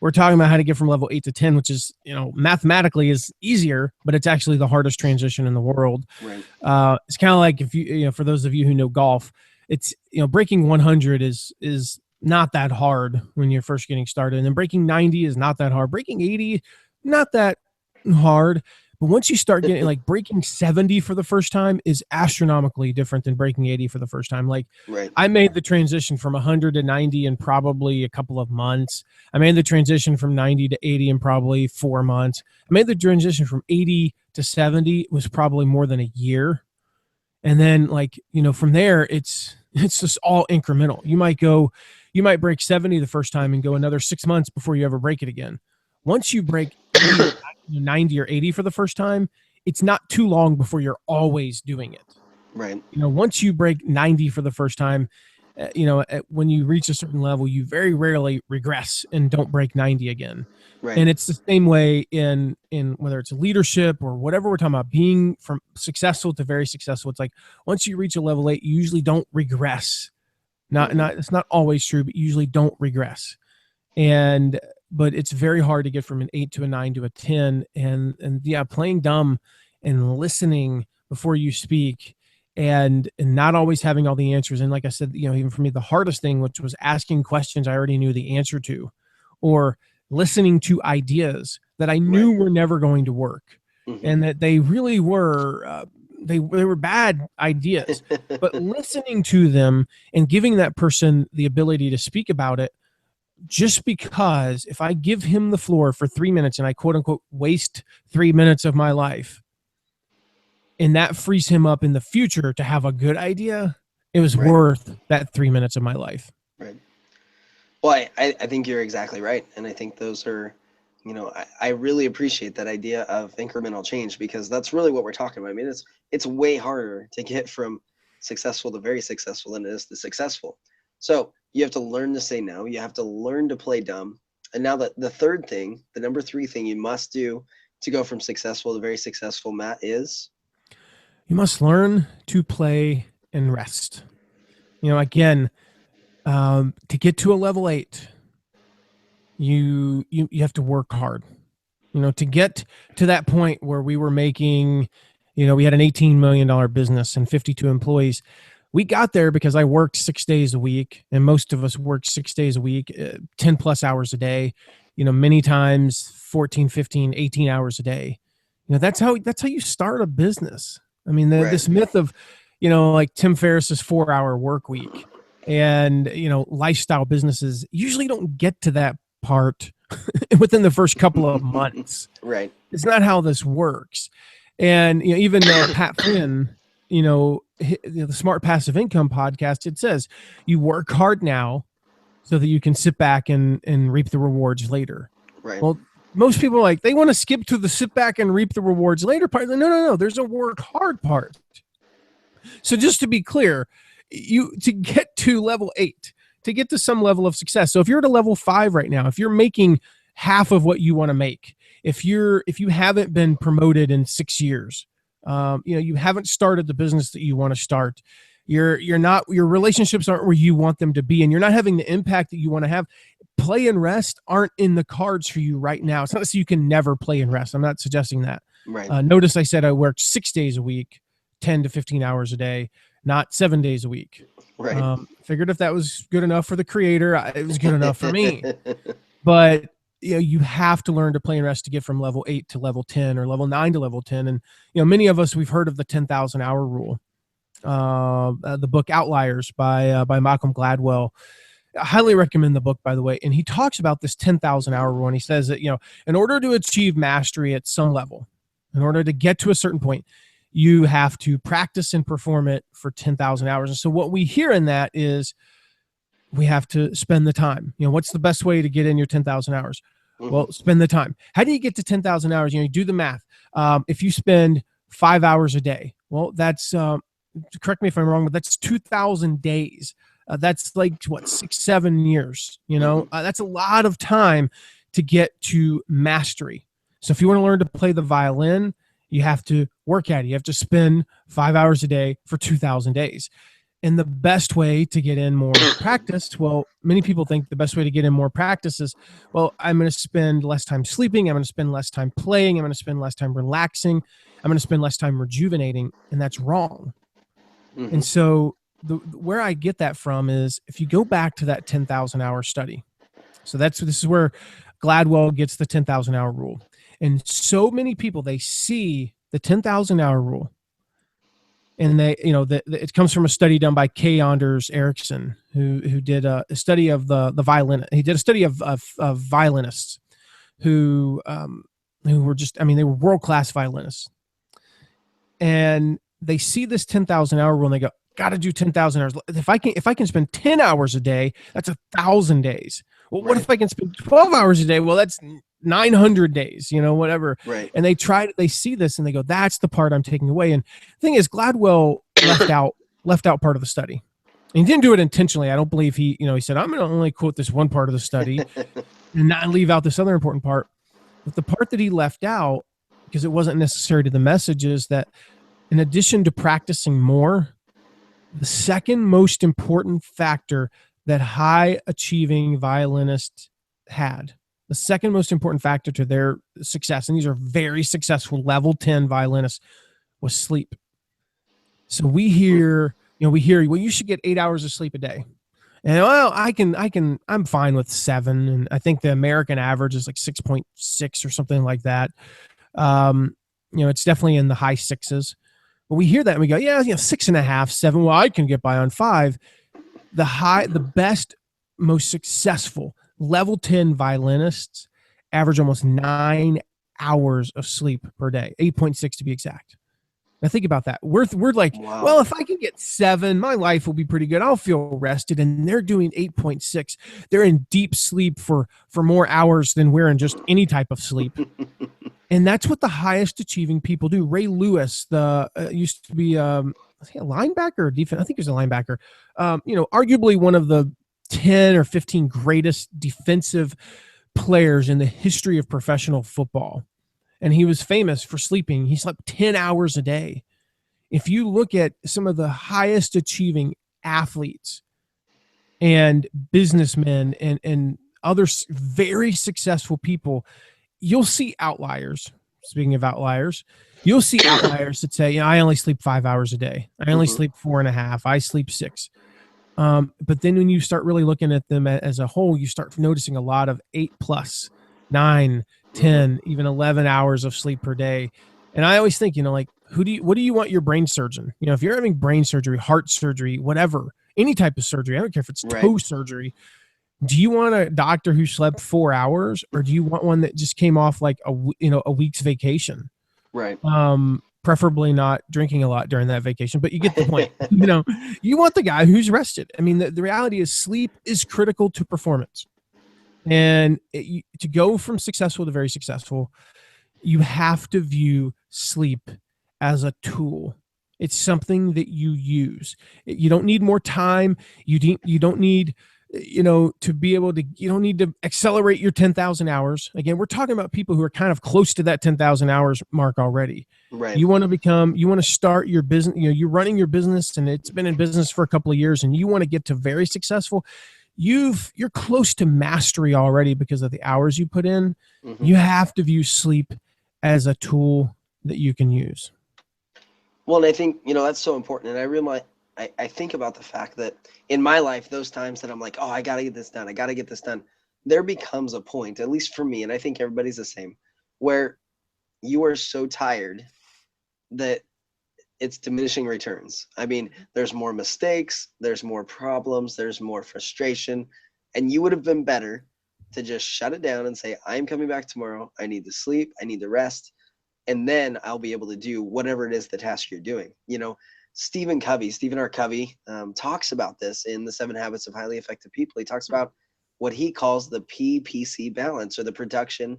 S1: We're talking about how to get from level 8 to 10, which is, mathematically is easier, but it's actually the hardest transition in the world.
S2: right.
S1: It's kind of like if for those of you who know golf, it's, breaking 100 is not that hard when you're first getting started. And then breaking 90 is not that hard. Breaking 80, not that hard. But once you start getting like breaking 70 for the first time is astronomically different than breaking 80 for the first time. Like
S2: right.
S1: I made the transition from 100 to 90 in probably a couple of months. I made the transition from 90 to 80 in probably 4 months. I made the transition from 80 to 70 was probably more than a year. And then from there, it's just all incremental. You might break 70 the first time and go another 6 months before you ever break it again. Once you break 90 or 80 for the first time, it's not too long before you're always doing it.
S2: Right.
S1: Once you break 90 for the first time, when you reach a certain level, you very rarely regress and don't break 90 again.
S2: Right.
S1: And it's the same way in whether it's leadership or whatever we're talking about, being from successful to very successful. It's like once you reach a level 8, you usually don't regress. It's not always true, but you usually don't regress. But it's very hard to get from an 8 to a 9 to a 10. And yeah, playing dumb and listening before you speak and not always having all the answers. And like I said, even for me, the hardest thing, which was asking questions I already knew the answer to, or listening to ideas that I knew were never going to work, and that they really were, they were bad ideas, but listening to them and giving that person the ability to speak about it. Just because if I give him the floor for 3 minutes and I quote unquote waste 3 minutes of my life, and that frees him up in the future to have a good idea, it was worth that 3 minutes of my life.
S2: Right. Well, I think you're exactly right. And I think those are, I really appreciate that idea of incremental change, because that's really what we're talking about. I mean, it's way harder to get from successful to very successful than it is to successful. So you have to learn to say no. You have to learn to play dumb. And now the third thing, the number 3 thing you must do to go from successful to very successful, Matt, is?
S1: You must learn to play and rest. Again, to get to a level 8, you have to work hard. To get to that point where we were making, we had an $18 million business and 52 employees. We got there because I worked 6 days a week, and most of us worked 6 days a week, 10 plus hours a day, many times 14, 15, 18 hours a day. That's how you start a business. I mean, this myth of, like Tim Ferriss's 4-hour work week and, lifestyle businesses usually don't get to that part within the first couple of months.
S2: Right.
S1: It's not how this works. And, even Pat Flynn, the Smart Passive Income podcast, it says you work hard now so that you can sit back and reap the rewards later.
S2: Right.
S1: Well, most people are like, they want to skip to the sit back and reap the rewards later part. No. There's a work hard part. So just to be clear, to get to level 8, to get to some level of success. So if you're at a level 5 right now, if you're making half of what you want to make, if you haven't been promoted in 6 years, you haven't started the business that you want to start, your relationships aren't where you want them to be, and you're not having the impact that you want to have, play and rest aren't in the cards for you right now. It's not that you can never play and rest. I'm not suggesting that.
S2: Right.
S1: Notice I said I worked 6 days a week, 10 to 15 hours a day, not 7 days a week.
S2: Right.
S1: Figured if that was good enough for the creator, it was good enough for me. But you have to learn to play and rest to get from level 8 to level 10 or level 9 to level 10. And many of us, we've heard of the 10,000 hour rule. The book Outliers by Malcolm Gladwell. I highly recommend the book, by the way. And he talks about this 10,000 hour rule. And he says that, in order to achieve mastery at some level, in order to get to a certain point, you have to practice and perform it for 10,000 hours. And so what we hear in that is we have to spend the time. What's the best way to get in your 10,000 hours? Mm-hmm. Well, spend the time. How do you get to 10,000 hours? You do the math. If you spend 5 hours a day, well, that's, correct me if I'm wrong, but that's 2,000 days. That's like 6-7 years, that's a lot of time to get to mastery. So if you want to learn to play the violin, you have to work at it. You have to spend 5 hours a day for 2,000 days. And the best way to get in more practice, well, many people think the best way to get in more practice is, well, I'm going to spend less time sleeping. I'm going to spend less time playing. I'm going to spend less time relaxing. I'm going to spend less time rejuvenating. And that's wrong. Mm-hmm. And so where I get that from is if you go back to that 10,000 hour study. So this is where Gladwell gets the 10,000 hour rule. And so many people, they see the 10,000 hour rule, and they, it comes from a study done by K. Anders Ericsson, who did a study of the violin. He did a study of violinists who were just, they were world-class violinists. And they see this 10,000 hour rule and they go, got to do 10,000 hours. If I can spend 10 hours a day, that's 1,000 days. Well, what if I can spend 12 hours a day? Well, that's 900 days, whatever.
S2: Right.
S1: And they see this and they go, that's the part I'm taking away. And the thing is, Gladwell left out part of the study. And he didn't do it intentionally. I don't believe he said, I'm going to only quote this one part of the study and not leave out this other important part. But the part that he left out, because it wasn't necessary to the message, is that in addition to practicing more, the second most important factor that high achieving violinists had, the second most important factor to their success, and these are very successful level 10 violinists, was sleep. So we hear, well, you should get 8 hours of sleep a day. And well, I'm fine with 7. And I think the American average is like 6.6 or something like that. It's definitely in the high 6s. But we hear that and we go, 6.5, 7. Well, I can get by on 5. The best, most successful level 10 violinists average almost 9 hours of sleep per day, 8.6 to be exact. Now think about that. We're like, wow. Well, if I can get 7, my life will be pretty good. I'll feel rested. And they're doing 8.6. They're in deep sleep for more hours than we're in just any type of sleep. And that's what the highest achieving people do. Ray Lewis, used to be a linebacker or defense. I think he was a linebacker. Arguably one of the 10 or 15 greatest defensive players in the history of professional football. And he was famous for sleeping. He slept 10 hours a day. If you look at some of the highest achieving athletes and businessmen and other very successful people, you'll see outliers. Speaking of outliers, you'll see outliers that say, I only sleep 5 hours a day. I only sleep 4.5. I sleep 6. But then when you start really looking at them as a whole, you start noticing a lot of 8+, 9, 10, even 11 hours of sleep per day. And I always think, what do you want your brain surgeon? If you're having brain surgery, heart surgery, whatever, any type of surgery, I don't care if it's toe surgery. Do you want a doctor who slept 4 hours, or do you want one that just came off like a week's vacation?
S2: Right.
S1: Preferably not drinking a lot during that vacation, but you get the point. You want the guy who's rested. The reality is sleep is critical to performance. And to go from successful to very successful, you have to view sleep as a tool. It's something that you use. You don't need more time. You don't need, to be able to, you don't need to accelerate your 10,000 hours. Again, we're talking about people who are kind of close to that 10,000 hours mark already.
S2: Right.
S1: You want to start your business, you're running your business and it's been in business for a couple of years and you want to get to very successful. You're close to mastery already because of the hours you put in.
S2: Mm-hmm.
S1: You have to view sleep as a tool that you can use.
S2: Well, and I think, that's so important. And I realize, I think about the fact that in my life, those times that I'm like, oh, I got to get this done. There becomes a point, at least for me, and I think everybody's the same, where you are so tired that it's diminishing returns. I mean, there's more mistakes, there's more problems, there's more frustration, and you would have been better to just shut it down and say, I'm coming back tomorrow. I need to sleep. I need to rest. And then I'll be able to do whatever it is the task you're doing. Stephen R. Covey talks about this in The 7 Habits of Highly Effective People. He talks about what he calls the PPC balance, or the production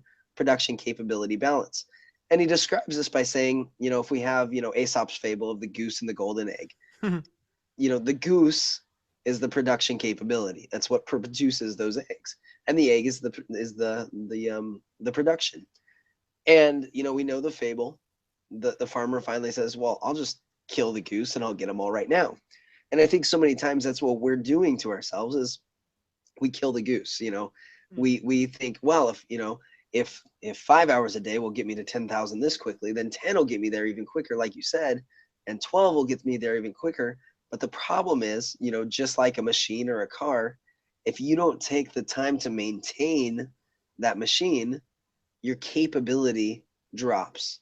S2: capability balance. And he describes this by saying, if we have, Aesop's fable of the goose and the golden egg, the goose is the production capability. That's what produces those eggs. And the egg is the production. And, we know the fable. The farmer finally says, well, I'll just kill the goose and I'll get them all right now. And I think so many times that's what we're doing to ourselves is we kill the goose. We think, well, if 5 hours a day will get me to 10,000 this quickly, then 10 will get me there even quicker, like you said, and 12 will get me there even quicker. But the problem is, just like a machine or a car, if you don't take the time to maintain that machine, your capability drops,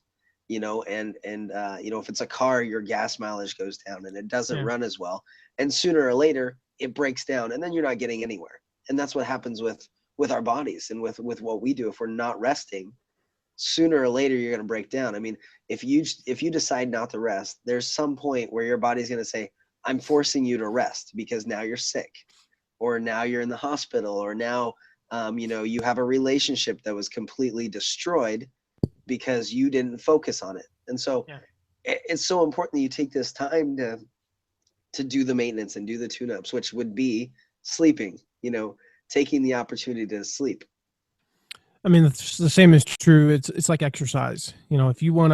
S2: and if it's a car, your gas mileage goes down and it doesn't run as well. And sooner or later it breaks down and then you're not getting anywhere. And that's what happens with our bodies and with what we do. If we're not resting, sooner or later you're going to break down. I mean, if you decide not to rest, there's some point where your body's going to say, I'm forcing you to rest because now you're sick, or now you're in the hospital, or now you have a relationship that was completely destroyed because you didn't focus on it. And so it's so important that you take this time to do the maintenance and do the tune-ups, which would be sleeping, taking the opportunity to sleep.
S1: I mean, the same is true. It's like exercise. If you want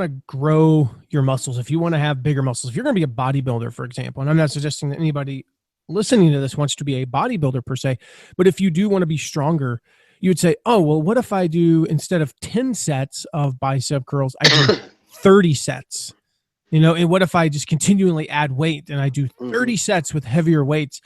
S1: to grow your muscles, if you want to have bigger muscles, if you're going to be a bodybuilder, for example, and I'm not suggesting that anybody listening to this wants to be a bodybuilder per se, but if you do want to be stronger, you would say, oh, well, what if I do, instead of 10 sets of bicep curls, I do 30 sets, and what if I just continually add weight and I do 30 sets with heavier weights?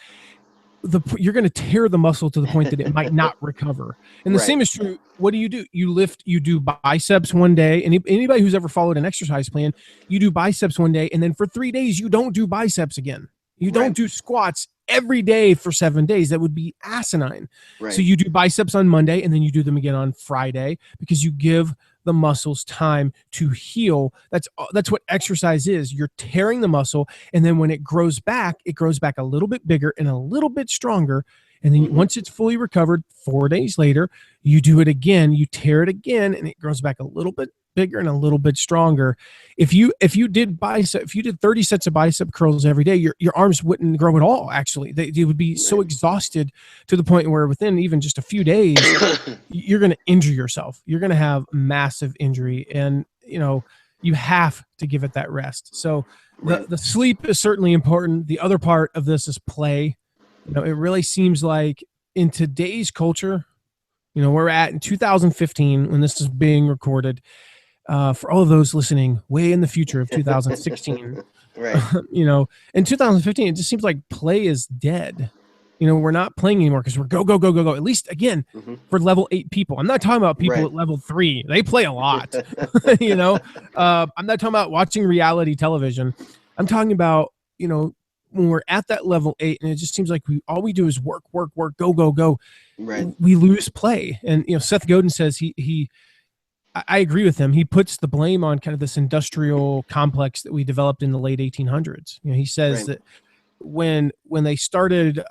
S1: You're going to tear the muscle to the point that it might not recover. And the same is true. What do? You do biceps one day. And anybody who's ever followed an exercise plan, you do biceps one day. And then for 3 days, you don't do biceps again. You don't do squats every day for 7 days. That would be asinine. Right. So you do biceps on Monday and then you do them again on Friday, because you give the muscles time to heal. That's what exercise is. You're tearing the muscle, and then when it grows back a little bit bigger and a little bit stronger. And then once it's fully recovered, 4 days later, you do it again, you tear it again, and it grows back a little bit bigger and a little bit stronger. If you did 30 sets of bicep curls every day, your arms wouldn't grow at all. Actually, they would be so exhausted to the point where within even just a few days, you're going to injure yourself. You're going to have massive injury, and you have to give it that rest. So the sleep is certainly important. The other part of this is play. It really seems like in today's culture, we're at in 2015 when this is being recorded. For all of those listening way in the future of 2016,
S2: right.
S1: In 2015, it just seems like play is dead. We're not playing anymore because we're go, go, go, go, go. At least, again, for level 8 people. I'm not talking about people at level 3. They play a lot. I'm not talking about watching reality television. I'm talking about, when we're at that level 8 and it just seems like all we do is work, work, work, go, go, go. Right. We lose play. And, Seth Godin says I agree with him. He puts the blame on kind of this industrial complex that we developed in the late 1800s. He says that when they started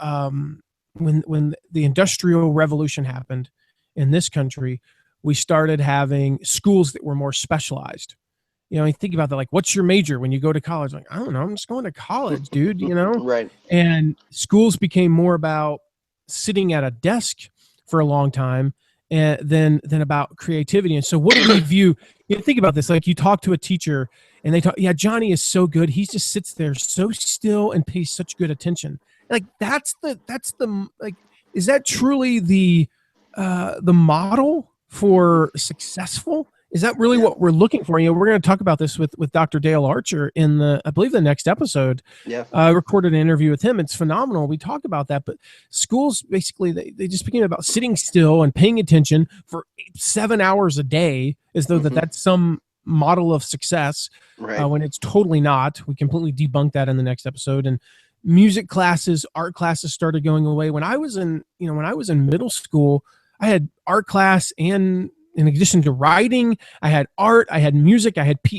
S1: when the Industrial Revolution happened in this country, we started having schools that were more specialized. You know, you think about that, like, what's your major when you go to college? Like, I don't know, I'm just going to college, dude, you know?
S2: Right.
S1: And schools became more about sitting at a desk for a long time and than about creativity. And so what do we view? You know, think about this, like you talk to a teacher and they talk, yeah, Johnny is so good. He just sits there so still and pays such good attention. Like that's the like, is that truly the model for successful? Is that really what we're looking for? You know, we're going to talk about this with Dr. Dale Archer in I believe the next episode.
S2: Yeah.
S1: I recorded an interview with him. It's phenomenal. We talk about that, but schools basically, they just became about sitting still and paying attention for 7 hours a day as though that's some model of success,
S2: right.
S1: When it's totally not. We completely debunk that in the next episode. And music classes, art classes started going away. When I was in middle school, I had art class, and in addition to writing, I had art, I had music, I had PE.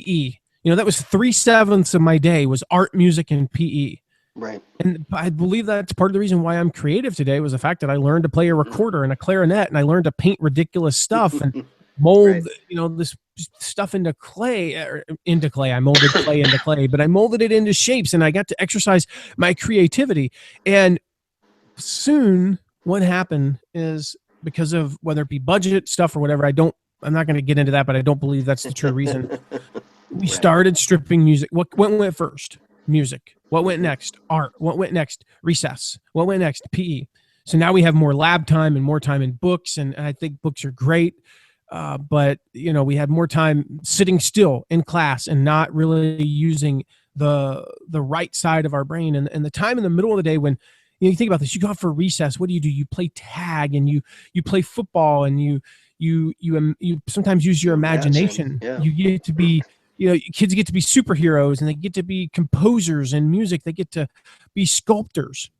S1: You know, that was 3/7 of my day was art, music, and PE.
S2: Right.
S1: And I believe that's part of the reason why I'm creative today was the fact that I learned to play a recorder and a clarinet, and I learned to paint ridiculous stuff and mold, right. You know, this stuff into clay. I molded clay into clay, but I molded it into shapes, and I got to exercise my creativity. And soon what happened is, because of whether it be budget stuff or whatever, I'm not going to get into that, but I don't believe that's the true reason. We started stripping music. What went first? Music. What went next? Art. What went next? Recess. What went next? PE. So now we have more lab time and more time in books, and I think books are great. But you know, we had more time sitting still in class and not really using the right side of our brain, and the time in the middle of the day when, you know, you think about this, you go out for recess, what do? You play tag, and you play football, and you sometimes use your imagination.
S2: Yeah.
S1: You get to be, you know, kids get to be superheroes, and they get to be composers in music. They get to be sculptors.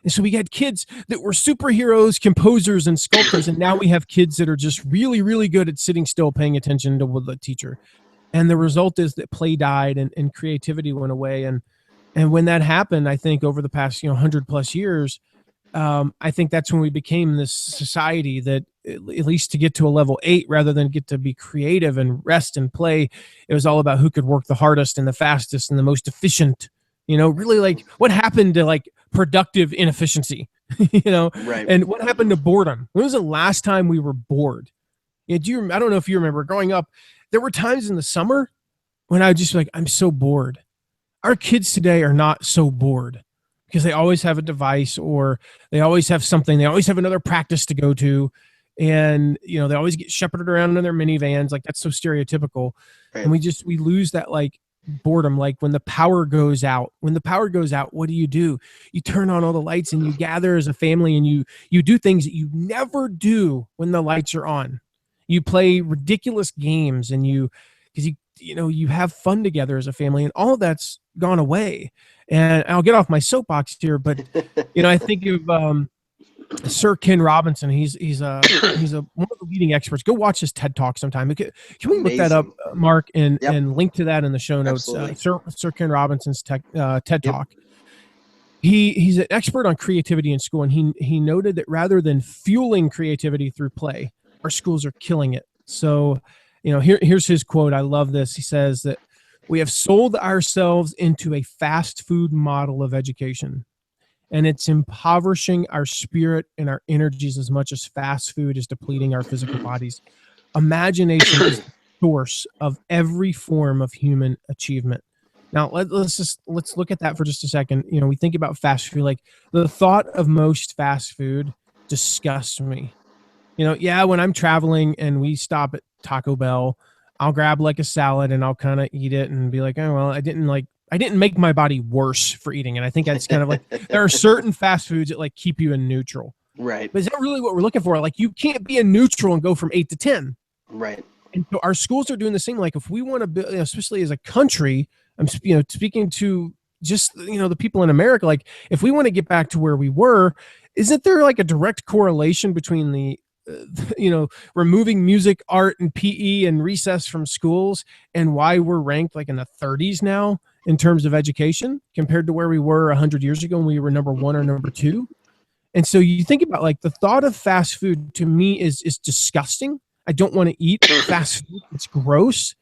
S1: And so we had kids that were superheroes, composers, and sculptors. And now we have kids that are just really, really good at sitting still, paying attention to the teacher. And the result is that play died and creativity went away. And when that happened, I think over the past 100+ years, I think that's when we became this society that, at least to get to a level 8, rather than get to be creative and rest and play, it was all about who could work the hardest and the fastest and the most efficient. You know, really, like, what happened to like productive inefficiency? You know,
S2: right.
S1: And what happened to boredom? When was the last time we were bored? You know, I don't know if you remember growing up, there were times in the summer when I would just be like, I'm so bored. Our kids today are not so bored because they always have a device, or they always have something. They always have another practice to go to. And, you know, they always get shepherded around in their minivans. Like, that's so stereotypical. Right. And we lose that, like, boredom. Like, when the power goes out, what do? You turn on all the lights and you gather as a family, and you do things that you never do when the lights are on. You play ridiculous games, and because you have fun together as a family, and all of that's gone away. And I'll get off my soapbox here, but you know, I think of Sir Ken Robinson. He's one of the leading experts. Go watch his TED Talk sometime. Can we look that up, Mark, and link to that in the show notes? Sir Ken Robinson's TED Talk. He's an expert on creativity in school, and he noted that rather than fueling creativity through play, our schools are killing it. So, you know, here's his quote. I love this. He says that we have sold ourselves into a fast food model of education, and it's impoverishing our spirit and our energies as much as fast food is depleting our physical bodies. Imagination is the source of every form of human achievement. Now, let's look at that for just a second. You know, we think about fast food, like the thought of most fast food disgusts me. You know, yeah, when I'm traveling and we stop at Taco Bell, I'll grab like a salad and I'll kind of eat it and be like, oh, well, I didn't make my body worse for eating it. I think that's kind of like, there are certain fast foods that like keep you in neutral.
S2: Right.
S1: But is that really what we're looking for? Like, you can't be in neutral and go from 8 to 10.
S2: Right.
S1: And so our schools are doing the same. Like, if we want to build, especially as a country, I'm speaking to just, the people in America, like, if we want to get back to where we were, isn't there like a direct correlation between the removing music, art, and PE and recess from schools and why we're ranked like in the 30s now in terms of education compared to where we were 100 years ago when we were number 1 or number 2? And so you think about like the thought of fast food to me is disgusting. I don't want to eat fast food. It's gross.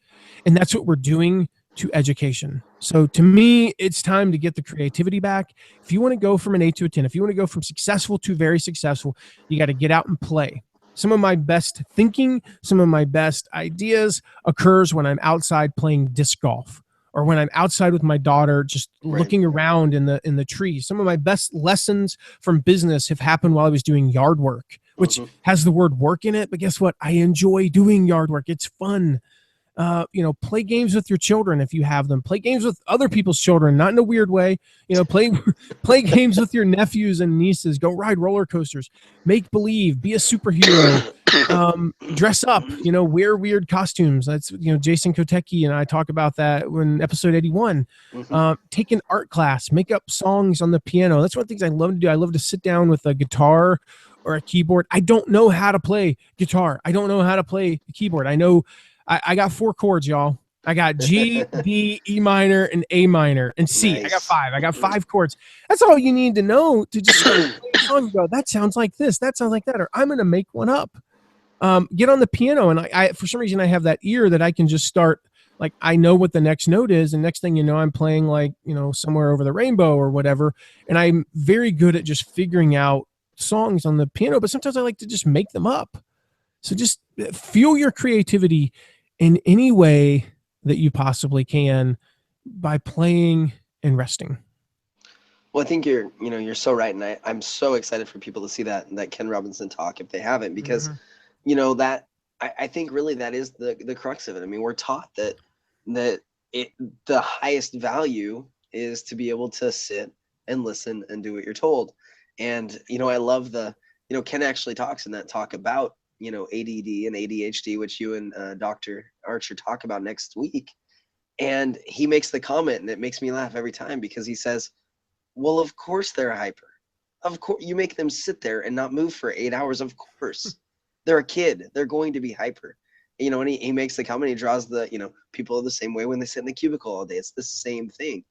S1: And that's what we're doing to education. So to me, it's time to get the creativity back. If you want to go from an 8 to a 10, if you want to go from successful to very successful, you got to get out and play. Some of my best thinking, some of my best ideas occurs when I'm outside playing disc golf, or when I'm outside with my daughter just looking around in the trees. Some of my best lessons from business have happened while I was doing yard work, which has the word work in it. But guess what? I enjoy doing yard work. It's fun. Play games with your children if you have them. Play games with other people's children, not in a weird way. Play games with your nephews and nieces. Go ride roller coasters. Make believe. Be a superhero. Dress up. Wear weird costumes. That's Jason Kotecki and I talk about that in episode 81. Take an art class. Make up songs on the piano. That's one of the things I love to do. I love to sit down with a guitar or a keyboard. I don't know how to play guitar. I don't know how to play the keyboard. I know. I got 4 chords, y'all. I got G, D, E minor, and A minor, and C. Nice. I got 5. I got 5 chords. That's all you need to know to just play a song and go, that sounds like this. That sounds like that. Or I'm going to make one up. Get on the piano. And I, for some reason, I have that ear that I can just start. Like, I know what the next note is. And next thing you know, I'm playing like, Somewhere Over the Rainbow or whatever. And I'm very good at just figuring out songs on the piano. But sometimes I like to just make them up. So just fuel your creativity in any way that you possibly can by playing and resting.
S2: Well, I think you're so right. And I'm so excited for people to see that Ken Robinson talk if they haven't, because, that I think really that is the crux of it. I mean, we're taught that the highest value is to be able to sit and listen and do what you're told. And, I love Ken actually talks in that talk about, ADD and ADHD, which you and Dr. Archer talk about next week. And he makes the comment, and it makes me laugh every time, because he says, well, of course they're hyper. Of course, you make them sit there and not move for 8 hours. Of course, they're a kid. They're going to be hyper. And he makes the comment, he draws people are the same way when they sit in the cubicle all day. It's the same thing.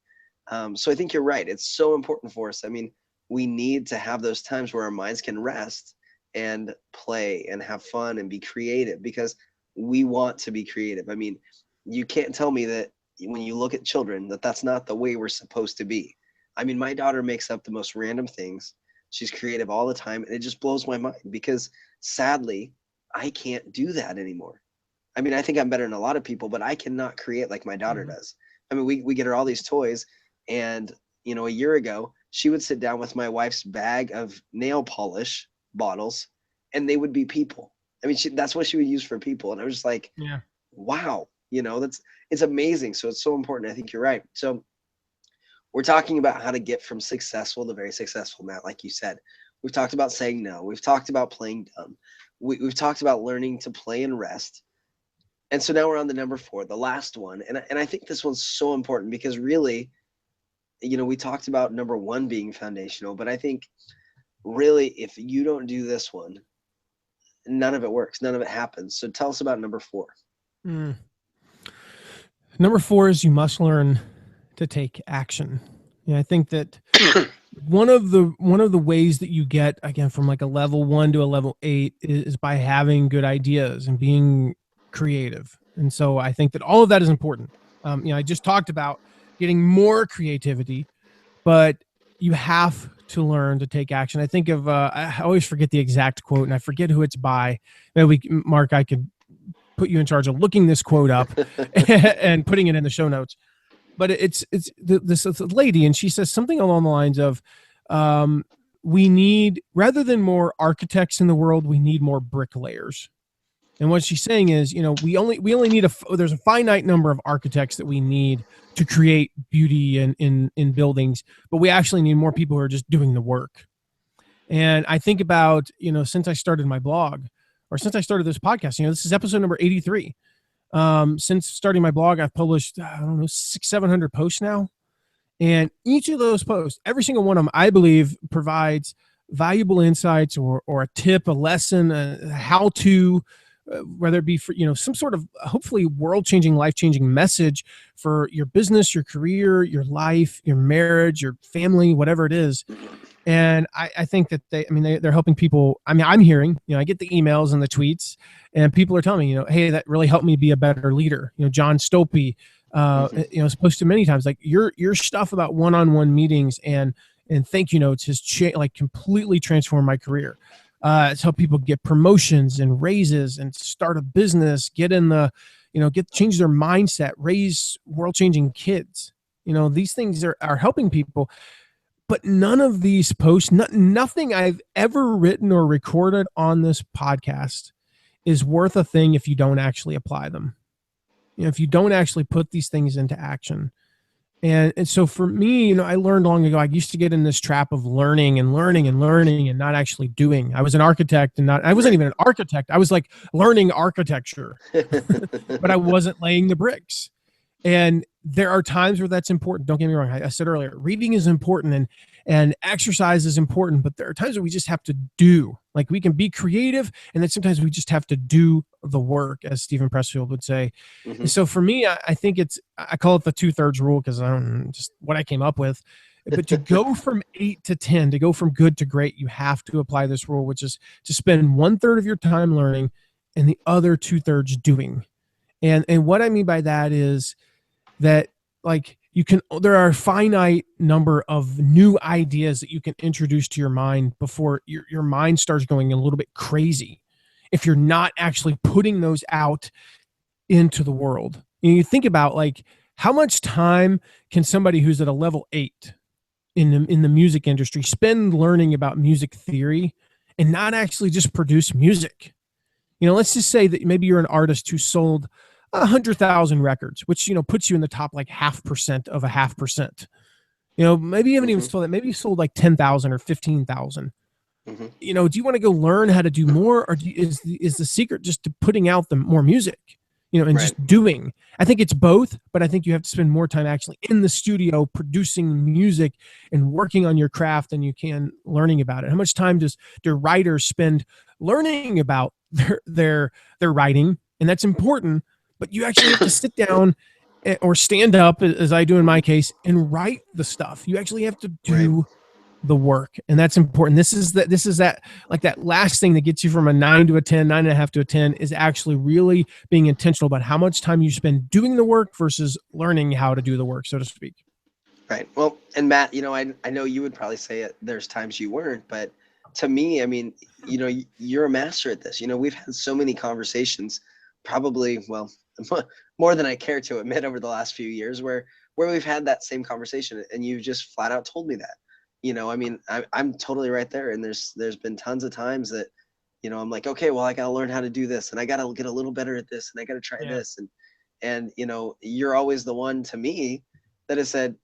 S2: So I think you're right. It's so important for us. I mean, we need to have those times where our minds can rest and play and have fun and be creative, because we want to be creative. I mean, you can't tell me that when you look at children that's not the way we're supposed to be. I mean, my daughter makes up the most random things. She's creative all the time, and it just blows my mind, because sadly, I can't do that anymore. I mean, I think I'm better than a lot of people, but I cannot create like my daughter does. I mean, we get her all these toys, and a year ago, she would sit down with my wife's bag of nail polish bottles, and they would be people. I mean, that's what she would use for people. And I was just like, wow, it's amazing. So it's so important. I think you're right. So we're talking about how to get from successful to very successful, Matt, like you said. We've talked about saying no. We've talked about playing dumb. We've talked about learning to play and rest. And so now we're on the number 4, the last one. And I think this one's so important, because really, we talked about number 1 being foundational, but I think really, if you don't do this one, none of it works. None of it happens. So tell us about number 4.
S1: Number 4 is you must learn to take action. I think that one of the ways that you get, again, from like a level 1 to a level 8 is by having good ideas and being creative. And so I think that all of that is important. I just talked about getting more creativity, but you have to learn to take action. I think of, I always forget the exact quote, and I forget who it's by. Maybe Mark, I could put you in charge of looking this quote up and putting it in the show notes. But it's this lady, and she says something along the lines of, we need, rather than more architects in the world, we need more bricklayers. And what she's saying is, we only need there's a finite number of architects that we need to create beauty in buildings, but we actually need more people who are just doing the work. And I think about, since I started my blog, or since I started this podcast, this is episode number 83. Since starting my blog, I've published, 600-700 posts now. And each of those posts, every single one of them, I believe, provides valuable insights or a tip, a lesson, a how-to, whether it be for, some sort of hopefully world-changing, life-changing message for your business, your career, your life, your marriage, your family, whatever it is. And I think that they're helping people. I mean, I'm hearing, I get the emails and the tweets, and people are telling me, hey, that really helped me be a better leader. John Stopey, supposed to many times, like your stuff about one-on-one meetings and thank you notes has completely transformed my career. It's helped people get promotions and raises and start a business, get in the, change their mindset, raise world-changing kids. These things are helping people. But none of these posts, nothing I've ever written or recorded on this podcast is worth a thing if you don't actually apply them. If you don't actually put these things into action. And so for me, I learned long ago, I used to get in this trap of learning and not actually doing. I was an architect I wasn't even an architect. I was like learning architecture, but I wasn't laying the bricks. And there are times where that's important. Don't get me wrong. I said earlier, reading is important and exercise is important, but there are times where we just have to do. Like we can be creative, and then sometimes we just have to do the work, as Stephen Pressfield would say. Mm-hmm. And so for me, I think I call it the 2/3 rule because I don't just what I came up with. But to go from 8 to 10, to go from good to great, you have to apply this rule, which is to spend 1/3 of your time learning and the other 2/3 doing. And what I mean by that is that there are a finite number of new ideas that you can introduce to your mind before your mind starts going a little bit crazy if you're not actually putting those out into the world. You think about how much time can somebody who's at a level 8 in the music industry spend learning about music theory and not actually just produce music. Let's just say that maybe you're an artist who sold 100,000 records, which, puts you in the top 0.5% of 0.5%. Maybe you haven't even sold that. Maybe you sold 10,000 or 15,000. Mm-hmm. Do you want to go learn how to do more, or is the secret just to putting out the more music, and just doing? I think it's both, but I think you have to spend more time actually in the studio producing music and working on your craft than you can learning about it. How much time do writers spend learning about their writing? And that's important. But you actually have to sit down or stand up, as I do in my case, and write the stuff. You actually have to do the work, and that's important. This is that last thing that gets you from a 9 to a 10, 9.5 to a 10 is actually really being intentional about how much time you spend doing the work versus learning how to do the work, so to speak.
S2: Right. Well, and Matt, I know you would probably say it. There's times you weren't, but to me, I mean, you're a master at this. We've had so many conversations, probably, well, more than I care to admit over the last few years where we've had that same conversation, and you just flat out told me that. I mean, I'm totally right there. And there's been tons of times that, I'm like, okay, well, I got to learn how to do this, and I got to get a little better at this, and I got to try this. And, you're always the one to me that has said,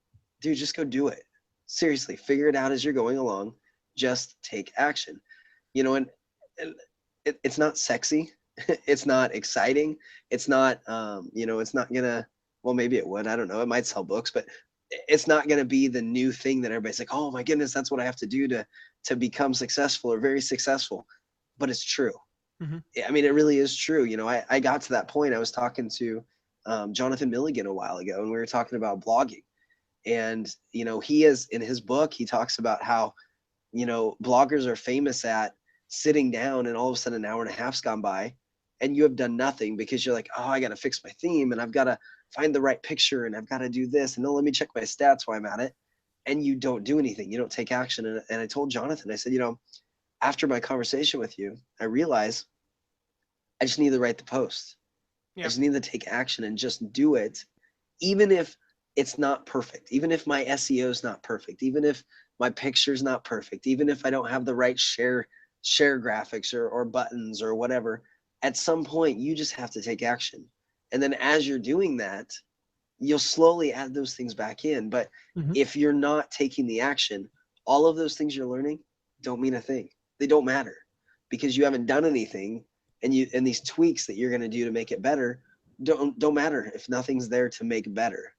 S2: dude, just go do it. Seriously, figure it out as you're going along. Just take action, and it's not sexy. It's not exciting. It's not, it's not gonna, well, maybe it would, I don't know. It might sell books, but it's not going to be the new thing that everybody's like, oh my goodness, that's what I have to do to become successful or very successful. But it's true. Mm-hmm. I mean, it really is true. I got to that point. I was talking to Jonathan Milligan a while ago, and we were talking about blogging. And, he is, in his book, he talks about how, bloggers are famous at sitting down and all of a sudden an hour and a half's gone by and you have done nothing because you're like, oh, I got to fix my theme and I've got to find the right picture and I've got to do this. And then let me check my stats while I'm at it. And you don't do anything. You don't take action. And I told Jonathan, I said, after my conversation with you, I realized I just need to write the post. Yeah. I just need to take action and just do it. Even if it's not perfect, even if my SEO is not perfect, even if my picture's not perfect, even if I don't have the right share graphics or buttons or whatever, at some point you just have to take action. And then as you're doing that, you'll slowly add those things back in. But if you're not taking the action, all of those things you're learning don't mean a thing. They don't matter because you haven't done anything, and these tweaks that you're going to do to make it better don't matter if nothing's there to make better.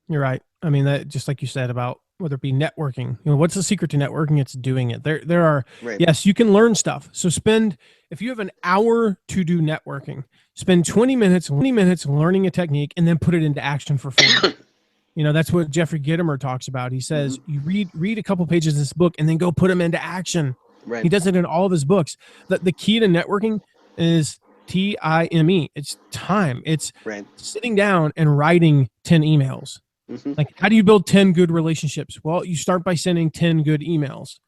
S1: You're right. I mean, that just like you said about whether it be networking, what's the secret to networking? It's doing it. There are, right. Yes, you can learn stuff. So if you have an hour to do networking, spend 20 minutes learning a technique and then put it into action for 40. You know, that's what Jeffrey Gitomer talks about. He says, you read a couple pages of this book and then go put them into action.
S2: Right.
S1: He does it in all of his books. The key to networking is TIME. It's time. It's sitting down and writing 10 emails. Like, how do you build 10 good relationships? Well, you start by sending 10 good emails,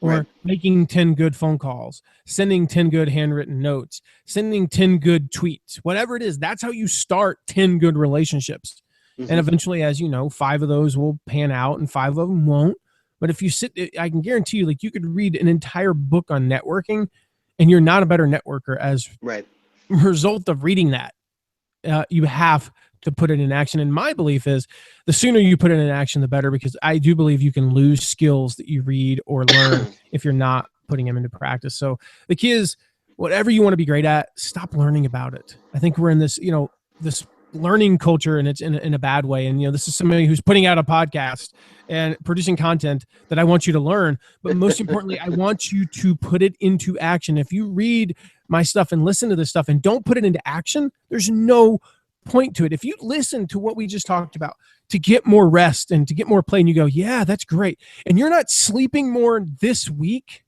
S1: or making 10 good phone calls, sending 10 good handwritten notes, sending 10 good tweets, whatever it is. That's how you start 10 good relationships. And eventually, as you know, 5 of those will pan out and 5 of them won't. But if you sit, I can guarantee you, like, you could read an entire book on networking and you're not a better networker as a result of reading that. You have to put it in action. And my belief is the sooner you put it in action, the better, because I do believe you can lose skills that you read or learn if you're not putting them into practice. So the key is, whatever you want to be great at, stop learning about it. I think we're in this, this learning culture, and it's in a bad way. And, this is somebody who's putting out a podcast and producing content that I want you to learn. But most importantly, I want you to put it into action. If you read my stuff and listen to this stuff and don't put it into action, there's no point to it. If you listen to what we just talked about to get more rest and to get more play, and you go, yeah, that's great, and you're not sleeping more this week,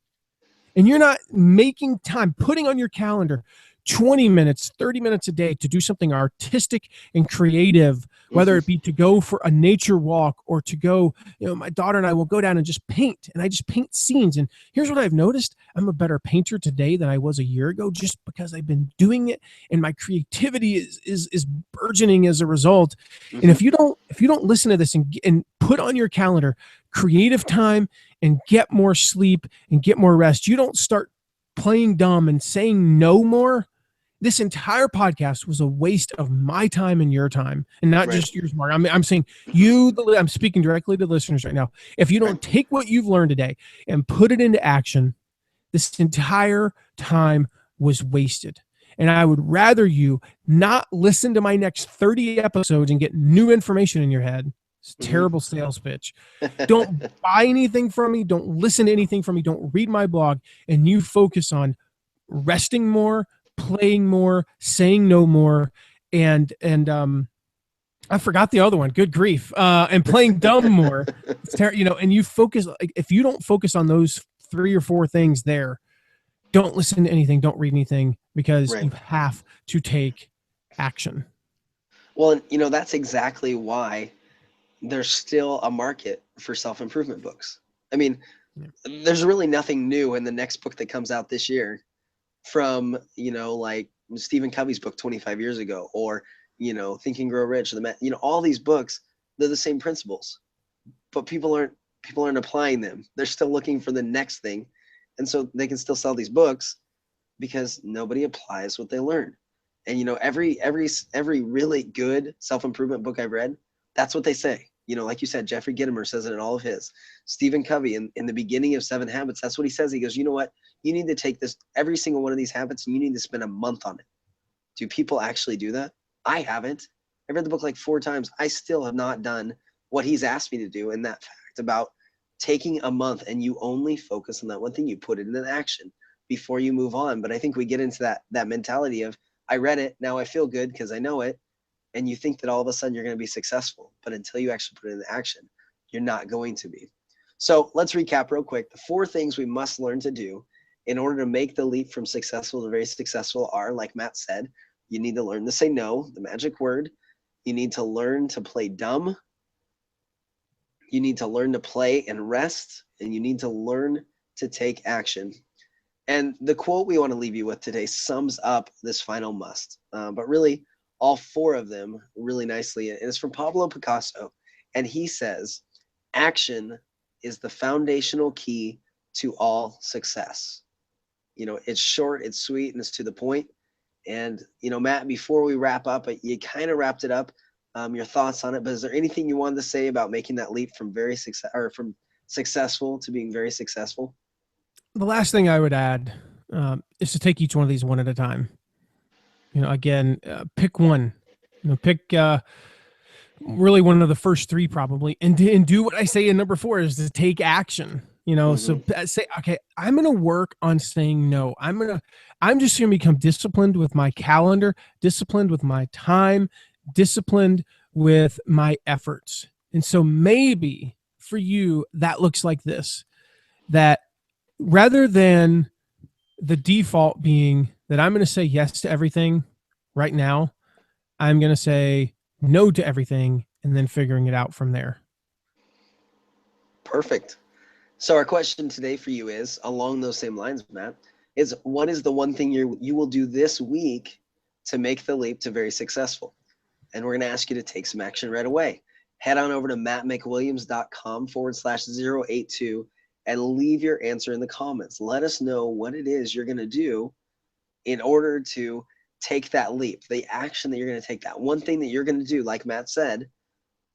S1: and you're not making time, putting on your calendar 20 minutes, 30 minutes a day to do something artistic and creative, whether it be to go for a nature walk or to go, my daughter and I will go down and just paint, and I just paint scenes. And here's what I've noticed. I'm a better painter today than I was a year ago, just because I've been doing it, and my creativity is burgeoning as a result. And if you don't listen to this and put on your calendar creative time and get more sleep and get more rest, you don't start playing dumb and saying no more, this entire podcast was a waste of my time and your time, and not just yours, Mark. I'm saying I'm speaking directly to listeners right now. If you don't take what you've learned today and put it into action, this entire time was wasted. And I would rather you not listen to my next 30 episodes and get new information in your head. It's a terrible sales pitch. Don't buy anything from me. Don't listen to anything from me. Don't read my blog. And you focus on resting more, playing more, saying no more, and I forgot the other one. Good grief. And playing dumb more. And you focus. If you don't focus on those 3 or 4 things there, don't listen to anything. Don't read anything, because you have to take action.
S2: Well, that's exactly why there's still a market for self-improvement books. I mean, there's really nothing new in the next book that comes out this year from, like Stephen Covey's book 25 years ago, or, Think and Grow Rich, all these books, they're the same principles, but people aren't applying them. They're still looking for the next thing. And so they can still sell these books because nobody applies what they learn. And, every really good self-improvement book I've read, that's what they say. Like you said, Jeffrey Gitomer says it in all of his. Stephen Covey, in the beginning of 7 Habits, that's what he says. He goes, you know what? You need to take every single one of these habits, and you need to spend a month on it. Do people actually do that? I haven't. I read the book like 4 times. I still have not done what he's asked me to do in that fact about taking a month, and you only focus on that one thing. You put it into action before you move on. But I think we get into that mentality of, I read it, now I feel good because I know it. And you think that all of a sudden you're going to be successful, but until you actually put it into action, you're not going to be. So let's recap real quick. The 4 things we must learn to do in order to make the leap from successful to very successful are, like Matt said, you need to learn to say no, the magic word. You need to learn to play dumb. You need to learn to play and rest, and you need to learn to take action. And the quote we want to leave you with today sums up this final must, but really, all 4 of them really nicely. And it's from Pablo Picasso. And he says, action is the foundational key to all success. It's short, it's sweet, and it's to the point. And, Matt, before we wrap up, you kind of wrapped it up, your thoughts on it, but is there anything you wanted to say about making that leap from from successful to being very successful?
S1: The last thing I would add is to take each one of these one at a time. Again, pick one, pick really one of the first 3 probably, and do what I say in number 4 is to take action, so say, okay, I'm going to work on saying no. I'm just going to become disciplined with my calendar, disciplined with my time, disciplined with my efforts. And so maybe for you, that looks like this, that rather than the default being that I'm going to say yes to everything right now, I'm going to say no to everything and then figuring it out from there.
S2: Perfect. So our question today for you is, along those same lines, Matt, is what is the one thing you will do this week to make the leap to very successful? And we're going to ask you to take some action right away. Head on over to mattmcwilliams.com/082 and leave your answer in the comments. Let us know what it is you're going to do in order to take that leap, the action that you're going to take, that one thing that you're going to do, like Matt said,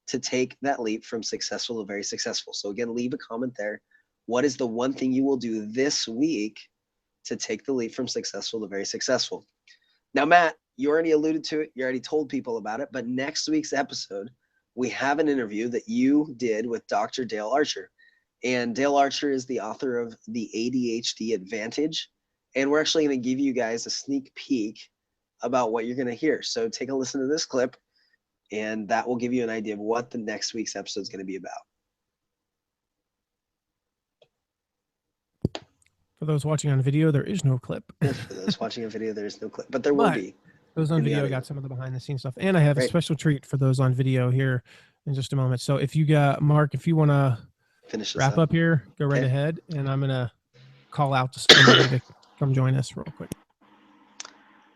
S2: to take that leap from successful to very successful. So again, leave a comment there. What is the one thing you will do this week to take the leap from successful to very successful? Now, Matt, you already alluded to it. You already told people about it. But next week's episode, we have an interview that you did with Dr. Dale Archer. And Dale Archer is the author of The ADHD Advantage. And we're actually going to give you guys a sneak peek about what you're going to hear. So take a listen to this clip, and that will give you an idea of what the next week's episode is going to be about.
S1: For those watching on video, there is no clip.
S2: For those watching a video, there is no clip, but there will be.
S1: Those on video got some of the behind the scenes stuff. And I have a special treat for those on video here in just a moment. So if you got, Mark, if you want to finish wrap up here, go right ahead. And I'm going to call out to somebody to come join us real quick.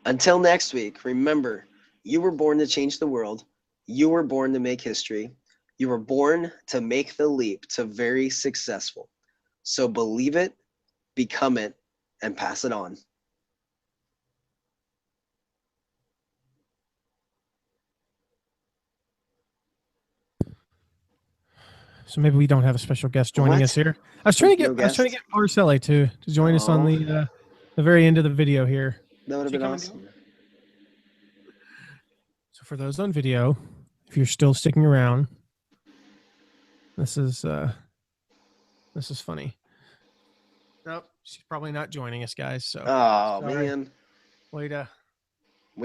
S2: Until next week, remember, you were born to change the world. You were born to make history. You were born to make the leap to very successful. So believe it, become it, and pass it on.
S1: So maybe we don't have a special guest joining us here. I was trying to get Araceli to join us on the very end of the video here.
S2: That would have been awesome.
S1: So for those on video, if you're still sticking around, this is funny. Nope, she's probably not joining us, guys. So
S2: sorry. Man,
S1: way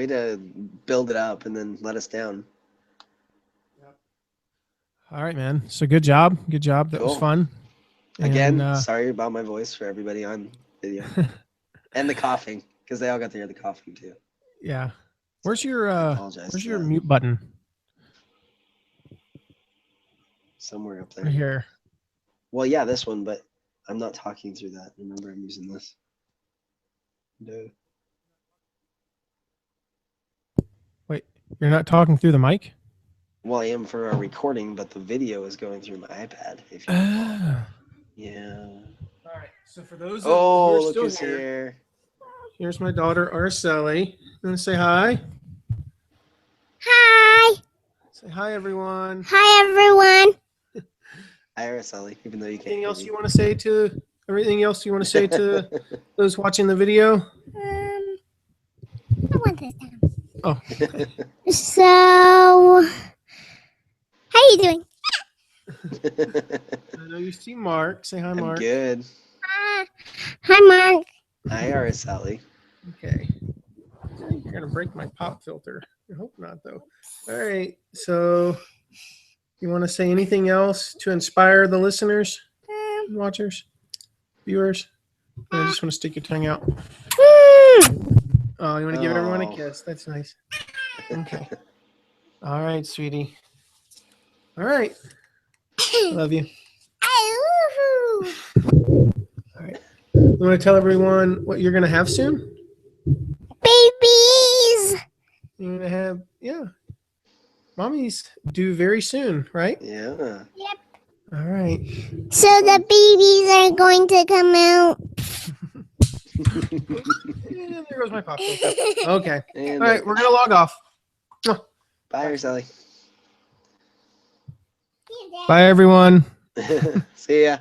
S1: to
S2: build it up and then let us down.
S1: All right, man. So good job. That was fun.
S2: Again, sorry about my voice for everybody on video. And the coughing, because they all got to hear the coughing too.
S1: Yeah. Where's your mute button?
S2: Somewhere up there.
S1: Right here.
S2: Well, yeah, this one, but I'm not talking through that. Remember, I'm using this. No.
S1: Wait, you're not talking through the mic?
S2: Well, I am for a recording, but the video is going through my iPad. If you yeah.
S1: All right. So for those who are still
S2: here,
S1: here's my daughter Araceli. You want to say hi?
S3: Hi.
S1: Say hi, everyone.
S3: Hi, everyone.
S2: Hi, Araceli. Even though you can't.
S1: Anything else you want to say to those watching the video?
S3: I want this down.
S1: Oh.
S3: So. How you doing?
S1: I know you see Mark. Say hi, Mark.
S2: I'm good.
S3: Hi, Mark.
S2: Hi, Araceli.
S1: Okay. You're going to break my pop filter. I hope not, though. All right. So you want to say anything else to inspire the listeners, watchers, viewers? I just want to stick your tongue out. Oh, you want to give everyone a kiss? That's nice. Okay. All right, sweetie. All right. Love you. All right. You want to tell everyone what you're going to have soon?
S3: Babies.
S1: You're going to have, mommies due very soon, right?
S2: Yeah.
S3: Yep.
S1: All right.
S3: So the babies are going to come out.
S1: And there goes my pop filter. Okay. All right. We're going to log off.
S2: Bye, Araceli.
S1: Bye, everyone.
S2: See ya.